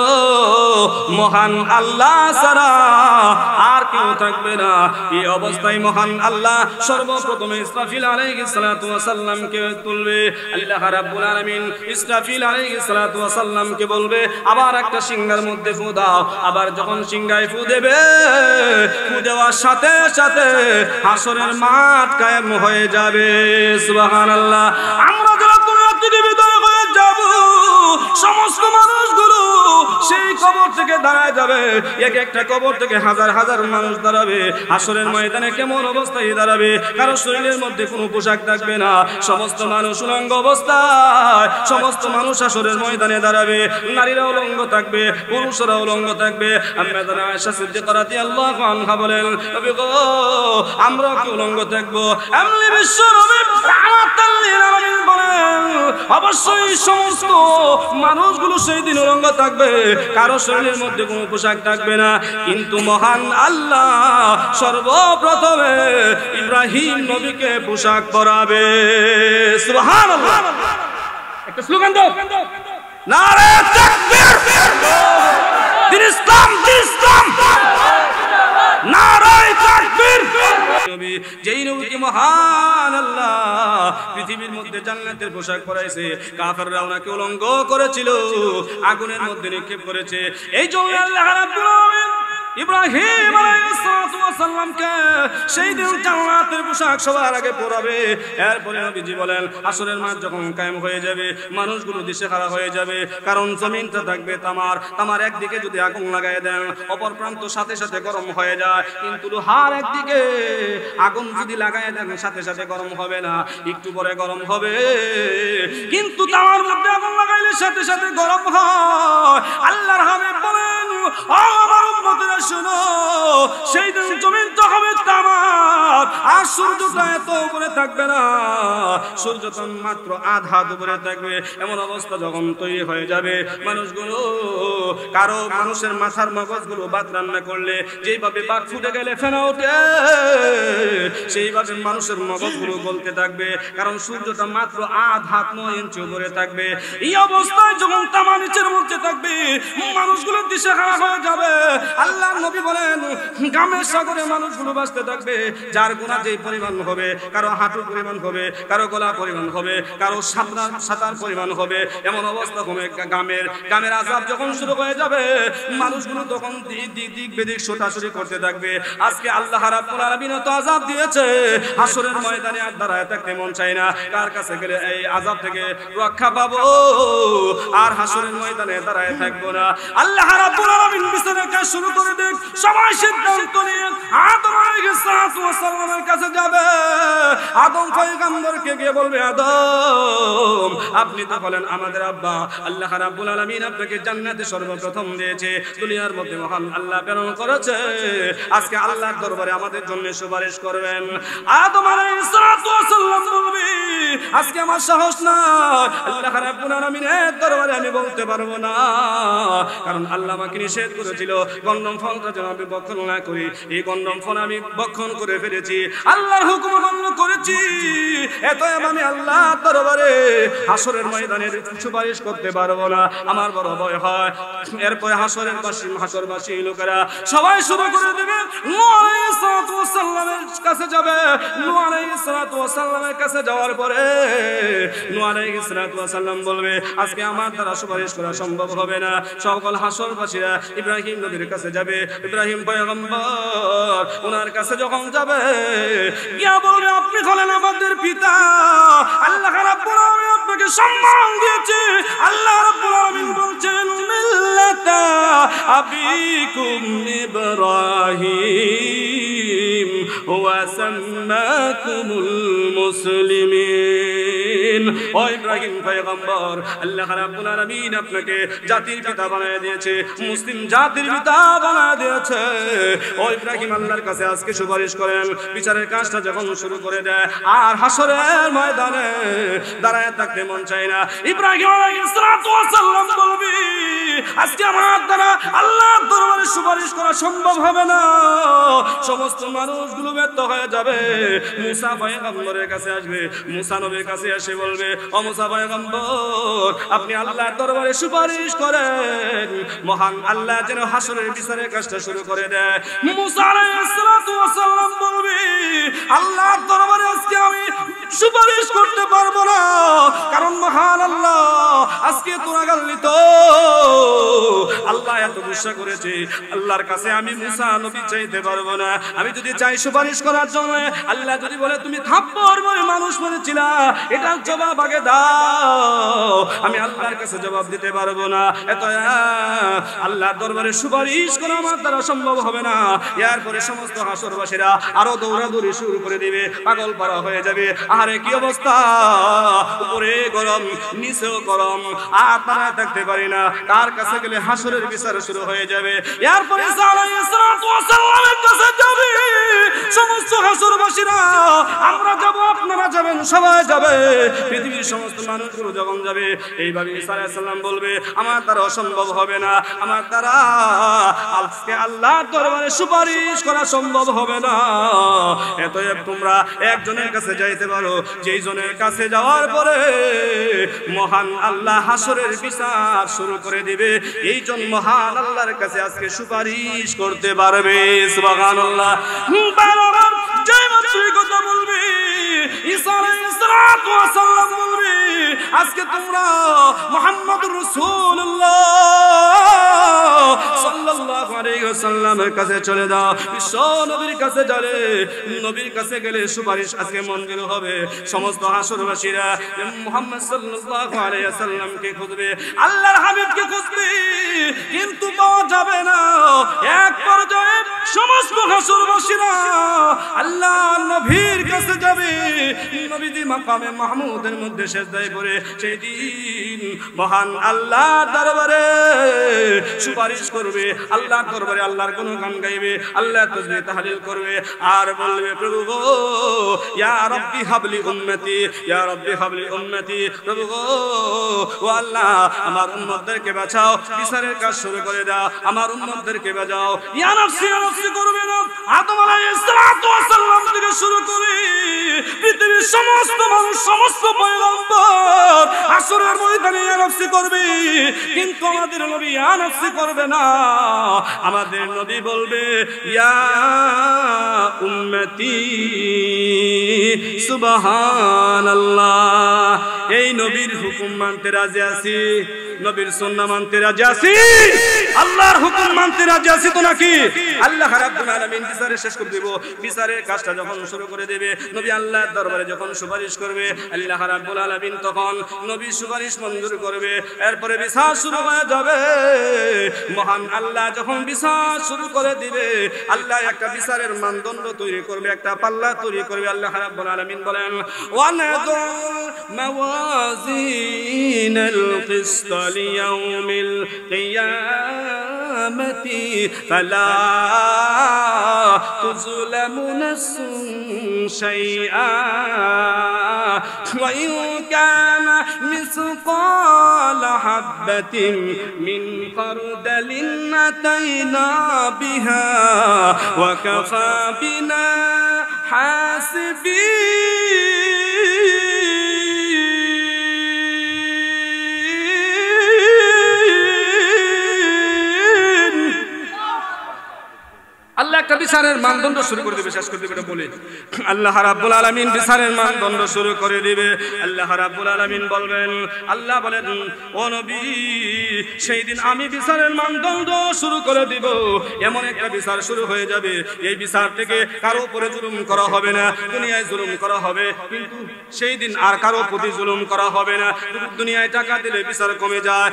মহান আল্লাহ ছাড়া আর কেউ থাকবে না। এই অবস্থায় মহান আল্লাহ সর্বপ্রথমে ইসরাফিল আলাইহিস সালাতু ওয়াস সালামকে তুলবে। আল্লাহ রাব্বুল আলামিন ইসরাফিল আলাইহিস সালাতু ওয়াস সালামকে বলবে আবার একটা সিংহার মধ্যে ফু দাও। আবার যখন সিংহায় ফু দেবে, ফু দেওয়ার সাথে সাথে হাসরের মাঠ কায়েম হয়ে যাবে। সুবহানাল্লাহ। আমরা সমস্ত মানুষগুলো সেই কবর থেকে দাঁড়ায় যাবে। এক একটা কবর থেকে হাজার হাজার মানুষ দাঁড়াবে। হাসরের ময়দানে কেমন অবস্থায় দাঁড়াবে? কারো শরীরের মধ্যে কোনো পোশাক থাকবে না, সমস্ত মানুষ উলঙ্গ অবস্থায় সমস্ত মানুষ হাসরের ময়দানে দাঁড়াবে। নারীরা উলঙ্গ থাকবে, পুরুষরা উলঙ্গ থাকবে। আম্মাজান আয়েশা সিদ্দিকা রাদিয়াল্লাহু আনহা বলেন নবী গো আমরা কি উলঙ্গ থাকবো? এমনি বিশ্ব নবী রাহমাতাল লিল আলামিন বলেন অবশ্যই সমস্ত মানুষগুলো সেই দিন উলঙ্গ থাকবে, কারো শরীরের মধ্যে কোনো পোশাক থাকবে না। কিন্তু মহান আল্লাহ সর্বপ্রথমে ইব্রাহিম নবীকে পোশাক পরাবে। সুবহানাল্লাহ। একটা স্লোগান দাও, নারে তাকবীর। দিন ইসলাম, দিন ইসলাম, নারে তাকবীর। যেই নবীকে মহান আল্লাহ পৃথিবীর মধ্যে জান্নাতের পোশাক পরাইছে, কাফেররা ওনাকে উলঙ্গ করেছিল, আগুনের মধ্যে নিক্ষেপ করেছে। এই জন্য আল্লাহ রাব্বুল আলামিন ইব্রাহিম আলাইহিস সালাতু ওয়াসাল্লামকে সেই দিন জান্নাতের পোশাক সবার আগে পরাবে। এরপরে নবীজি বলেন হাসরের মাঠ যখন কায়েম হয়ে যাবে মানুষগুলো দিশেহারা হয়ে যাবে, কারণ জমিনটা থাকবে তামার একদিকে যদি আগুন লাগায় দেন অপর প্রান্ত সাথে সাথে গরম হয়ে যায়, কিন্তু লোহার একদিকে আগুন যদি লাগায় দেন সাথে সাথে গরম হবে না, একটু পরে গরম হবে। কিন্তু তামার মধ্যে আগুন লাগাইলে সাথে সাথে গরম হয়। আল্লাহর হাবিব বলেন ও আমার উম্মতেরা শুনো, সেই দিন জমিনটা হবে তামার, আর সূর্যটা এত উপরে থাকবে না, সূর্যটা মাত্র আধা উপরে থাকবে। এমন অবস্থা যখন তৈরি হয়ে যাবে মানুষগুলো, কারো মানুষের মাথার মগজগুলো ভাত রান্না করলে যেইভাবে ভাত ফুটে গেলে ফেনা ওঠে, সেইভাবে মানুষের মগজগুলো গলতে থাকবে, কারণ সূর্যটা মাত্র আধা 9 ইঞ্চি উপরে থাকবে। এই অবস্থায় যখন তামা নিচের মধ্যে থাকবে মানুষগুলো দিশেহারা হয়ে যাবে। আল্লাহর নবী বলেন গামের সাগরে মানুষগুলো ভাসতে থাকবে, যার গুনাহ যেই পরিমাণ হবে, কারো হাঁটু পরিমাণ হবে, কারো গলা পরিমাণ হবে, কারো সাঁতার পরিমাণ হবে। এমন অবস্থা হবে গামের আযাব যখন শুরু হয়ে যাবে মানুষগুলো তখন দিক বেদিক ছোটাছুটি করতে থাকবে। আজকে আল্লাহ রাব্বুল আলামিন তো আযাব দিয়েছে, হাসরের ময়দানে আর দাঁড়ায় থাকতে মন চায় না, কার কাছে গেলে এই আযাব থেকে রক্ষা পাবো, আর হাসরের ময়দানে দাঁড়ায় থাকবো না। আল্লাহ রাব্বুল আলামিন বিচারের কাজ শুরু করে দেন। সবাই সিদ্ধান্ত নিয়ে আদম আলাইহিস সালাতু ওয়াস সালামের কাছে যাবে। আদম পয়গম্বরকে গিয়ে বলবে আদম আপনি তো বলেন আমাদের আব্বা, আল্লাহ রাব্বুল আলামিন আপনাকে জান্নাতে সর্বপ্রথম দিয়েছে, দুনিয়ার মধ্যে মহান আল্লাহ প্রেরণ করেছে, আজকে আল্লাহর দরবারে আমাদের জন্য সুপারিশ করবেন। আদম আলাইহিস সালাতু ওয়াস সালাম বলবে আজকে আমার সাহস নাই, আল্লাহ রাব্বুল আলামিনের দরবারে আমি বলতে পারবো না, কারণ আল্লাহ আমাকে নিষেধ করেছিল গন্ধম ফলটা যেন আমি ভক্ষণ না করি। এই গন্ধম ফল আমি ভক্ষণ করে ফেলেছি, আল্লাহর হুকুম ভঙ্গ করেছি, এতএব আমি আল্লাহর দরবারে হাসরের ময়দানে সুপারিশ করতে পারবো না, আমার বড় ভয় হয়। এরপরে হাসরবাসী লোকেরা সবাই শুরু করে দেবে নূহ আলাইহিস সালাতু ওয়াস সালামের কাছে যাবে। নূহ আলাইহিস সালাতু ওয়াস সালামের কাছে যাওয়ার পরে নূহ আলাইহিস সালাতু ওয়াস সালাম বলবে আজকে আমার দ্বারা সুপারিশ করা সম্ভব হবে না। সকল হাসরবাসীরা ইব্রাহিম নবীর কাছে যাবে। ইব্রাহিম পয়গম্বর ওনার কাছে যখন যাবে গিয়া বলবে আপনি হলেন আমাদের পিতা, আল্লাহ রাব্বুল আলামিন আপনাকে সম্মান দিয়েছে। আল্লাহ রাব্বুল আলামিন বলছেন মিল্লাতা আবিকুম ইব্রাহিম ওয়া সাম্মাকুমুল মুসলিমিন। ও ইব্রাহিম পয়গম্বর আল্লাহ রাব্বুল আলামিন আপনাকে জাতির পিতা বানায় দিয়েছে, মুসলিম জাতির পিতা বানায় দিয়েছে। ও ইব্রাহিম আল্লাহর কাছে আজকে সুপারিশ করেন। বিচারের কাজটা যখন শুরু করে দেয় আর হাসরের ময়দানে দাঁড়ায় থাকতে মন চায় না, ইব্রাহিম আলাইহিস সালাতু ওয়াস সালাম বলবে আজকে আমার দ্বারা আল্লাহর দরবারে সুপারিশ করা সম্ভব হবে না, সমস্ত মানুষগুলো ব্যর্থ হয়ে যাবে। মুসা পয়গম্বরের কাছে আসবে, মুসা নবীর কাছে এসে বলবে ও মুসা পয়গম্বর আপনি আল্লাহর দরবারে সুপারিশ করেন, মহান আল্লাহ যেন হাসরের বিচারের কাজটা শুরু করে দেয়। মুসা আলাইহিস সালাতু ওয়াস সালাম বলবে আল্লাহর দরবারে আজকে আমি সুপারিশ করতে পারবো না, কারণ মহান আল্লাহ আজকে তোরাগাল্লিত, আল্লাহ এত গুসা করেছে, আল্লাহর কাছে আমি মুসা নবী চাইতে পারবো না। আমি যদি চাই সুপারিশ করার জন্য, আল্লাহ যদি বলে তুমি থাপ্পড় মেরে মানুষ মেরেছিলা এটার জবাব আগে দাও, আমি আল্লাহর কাছে জবাব দিতে পারবো না। এত আল্লাহর দরবারে সুপারিশ করা আমার দ্বারা সম্ভব হবে না। এরপরে সমস্ত হাসরবাসীরা আরো দৌড়াদৌড়ি শুরু করে দিবে, পাগল পারা হয়ে যাবে। আরে কি অবস্থা, উপরে গরম নিচেও গরম, আর তারা থাকতে পারি না, তার কাছে গেলে হাসরের বিচার শুরু হয়ে যাবে। এরপরে সমস্ত হাসরবাসীরা আমরা যাবো আপনারা যাবেন সবাই যাবে, পৃথিবীর সমস্ত মানুষগুলো যখন যাবে এইভাবে ঈসা আলাইহিস সালাম বলবে আমার দ্বারা অসম্ভব হবে না, আমার দ্বারা আজকে আল্লাহর দরবারে সুপারিশ করা সম্ভব হবে না। এতএব তোমরা একজনের কাছে যাইতে পারো, যেই জনের কাছে যাওয়ার পরে মহান আল্লাহ হাসরের বিচার শুরু করে দিবে, এই জন মহান আল্লাহর কাছে আজকে সুপারিশ করতে পারবে। সুবহানাল্লাহ। যে মাত্রই কথা বলবে ঈসা আলাইহিস সালাতু ওয়াস সালাম বলবে আজকে তোমরা মুহাম্মদুর রাসূলুল্লাহ সাল্লাল্লাহু আলাইহি ওয়াসাল্লামের কাছে চলে যাও বিশ্ব নবীর কাছে যাবে নবীর কাছে গেলে সুপারিশ আজকে মঞ্জুর হবে সমস্ত হাসরবাসীরা মুহাম্মদ সাল্লাল্লাহু আলাইহি ওয়াসাল্লামকে খুঁজবে আল্লাহর হাবিবকে খুঁজবে কিন্তু পাওয়া যাবে না এক পর্যায়ে সমস্ত হাসরবাসীরা আল্লাহর নবীর কাছে যাবে নবীজি মাকামে মাহমুদের মধ্যে সিজদায় করে সেই দিন মহান আল্লাহর দরবারে সুপারিশ করবে আল্লাহর দরবারে আল্লাহর গুণগান গাইবে আল্লাহর তাসবিহ তাহলিল করবে আর বলবে প্রভু গো ইয়া রাব্বি হাবলি উম্মতি ইয়া রাব্বি হাবলি উম্মতি প্রভু গো ও আল্লাহ আমার উম্মতদেরকে বাঁচাও বিচারের কাজ শুরু করে দাও আমার উম্মতদেরকে বাঁচাও ইয়া নাফসি করবে না আদম আলাইহিস সালাতু ওয়াস সালাম থেকে শুরু করে পৃথিবীর সমস্ত মানুষ সমস্ত পয়গম্বর আসরের ময়দানে ইয়া নাফসি করবে কিন্তু আমাদের নবী ইয়া নাফসি করবে না আমাদের নবী বলবে ইয়া উম্মতি সুবহানাল্লাহ এই নবীর হুকুম মানতে রাজি আছি নবীর সুন্নাহ মানতে রাজি আছি আল্লাহর হুকুম মানতে রাজি আছি তো নাকি আল্লাহ রাব্বুল আলামিন বিচারে শেষ করে দেব বিচারের কাজটা যখন শুরু করে দেবে নবী আল্লাহর দরবারে যখন সুপারিশ করবে আল্লাহ রাব্বুল আলামিন তখন নবীর সুপারিশ মঞ্জুর করবে এরপরে বিচার শুরু হয়ে যাবে মহান আল্লাহ যখন বিচার শুরু করে দিবে আল্লাহ একটা বিচারের মানদণ্ড তৈরি করবে একটা পাল্লা তৈরি করবে আল্লাহ রাব্বুল আলামিন বলেন ওয়ানাদু মাওয়াজিনাল কিসত লিয়াউমিল কিয়ামাতি ফালা তুযলামু নাফসুন শাইআ ওয়া ইন কানা মিসকালা হাববাতিন মিন খারদালিন আতাইনা বিহা ওয়া কাফা বিনা আল্লাহ একটা বিচারের মানদণ্ড শুরু করে দিবে শেষ করে দিবে এটা বলে আল্লাহ রাব্বুল আলামিন বিচারের মানদণ্ড শুরু করে দিবে আল্লাহ রাব্বুল আলামিন বলবেন আল্লাহ বলেন ও নবী সেই দিন আমি বিচারের মানদণ্ড শুরু করে দিব এমন একটা বিচার শুরু হয়ে যাবে এই বিচার থেকে কারো উপরে জুলুম করা হবে না দুনিয়ায় জুলুম করা হবে কিন্তু সেই দিন আর কারো প্রতি জুলুম করা হবে না দুনিয়ায় টাকা দিলে বিচার কমে যায়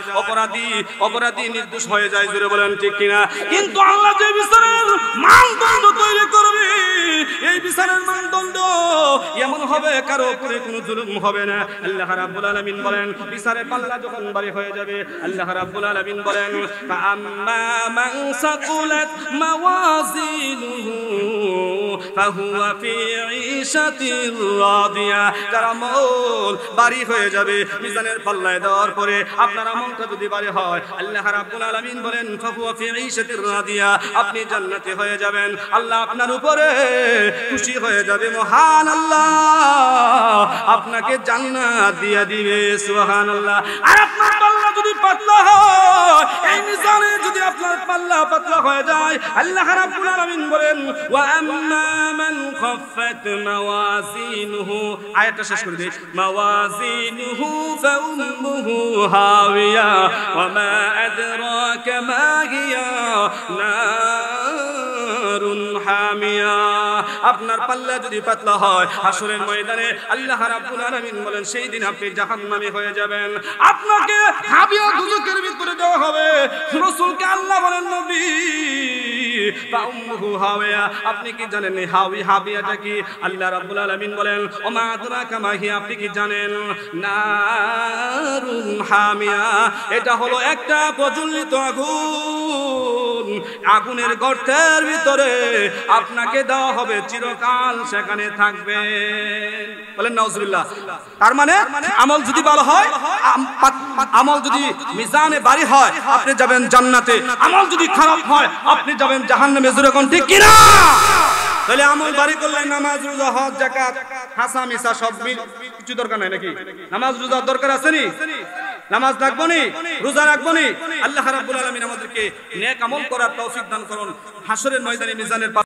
অপরাধী নির্দোষ হয়ে যায় জুড়ে বলেন ঠিক কিনা কিন্তু আল্লাহ যে বিচারের মানদণ্ড তৈরি করবে এই বিচারের মানদণ্ড এমন হবে কারো উপরে কোনো জুলুম হবে না আল্লাহ রাব্বুল আলামিন বলেন বিচারের পাল্লা যখন ভারী হয়ে যাবে আল্লাহ রাব্বুল আলামিন বলেন ফাআম্মা মান সাকুলাত মাওয়াজিনুহু ফাহুয়া ফি ঈশাতির রাদিয়া যার আমল ভারী হয়ে যাবে মিজানের পাল্লায় দেওয়ার পরে আপনার আমলটা যদি ভারী হয় আল্লাহ রাব্বুল আলামিন বলেন ফাহুয়া ফি ঈশাতির রাদিয়া আপনি জান্নাতে হয়ে যাবেন আল্লাহ আপনার উপরে খুশি হয়ে যাবে মহান আল্লাহ আপনাকে জান্নাত দিয়ে দিবে সুবহানাল্লাহ আর আপনার পাল্লা যদি পাতলা হয় এই মিজানে যদি আপনার পাল্লা পাতলা হয়ে যায় আল্লাহ রাব্বুল আলামিন বলেন ওয়া আম্মা মান খাফফাত মাওয়াজিনুহু আয়াতটা শেষ করে দেই মাওয়াজিনুহু ফাউম্মুহু হাওিয়া ওয়া মা আদরাকা মা হিয়া হামিয়া আপনার পাল্লা যদি পাতলা হয় হাসরের ময়দানে আল্লাহ রাব্বুল আলামিন বলেন সেই দিন আপনি জাহান্নামী হয়ে যাবেন আপনাকে হাবিয়া দুজকের ভিতরে দেওয়া হবে রাসূলকে আল্লাহ বলেন নবী ফাউম্মুহু হাওয়া আপনি কি জানেন হাবিয়াটা কি আল্লাহ রাব্বুল আলামিন বলেন ওমা আদরাকা মা হিয়া আপনি কি জানেন নারুন হামিয়া এটা হলো একটা প্রজ্বলিত আগুন আগুনের গর্তের ভিতরে আপনাকে দেওয়া হবে চিরকাল সেখানে থাকবেন বলেন নাউজুবিল্লাহ তার মানে আমল যদি ভালো হয় আমল যদি মিজানে ভারী হয় আপনি যাবেন জান্নাতে আমল যদি খারাপ হয় আপনি যাবেন জাহান্নামে জোরে কোন ঠিক কি না তাহলে আমল ভারী করলে নামাজ রোজা হজ যাকাত হাসা মিসা সব কিছু দরকার নাই নাকি নামাজ রোজা দরকার আছে নি নামাজ রাখবো নি রোজা রাখবো নি আল্লাহ রাব্বুল আলামিন আমাদেরকে নেক আমল করার তৌফিক দান করুন হাসরের ময়দানে মিজানের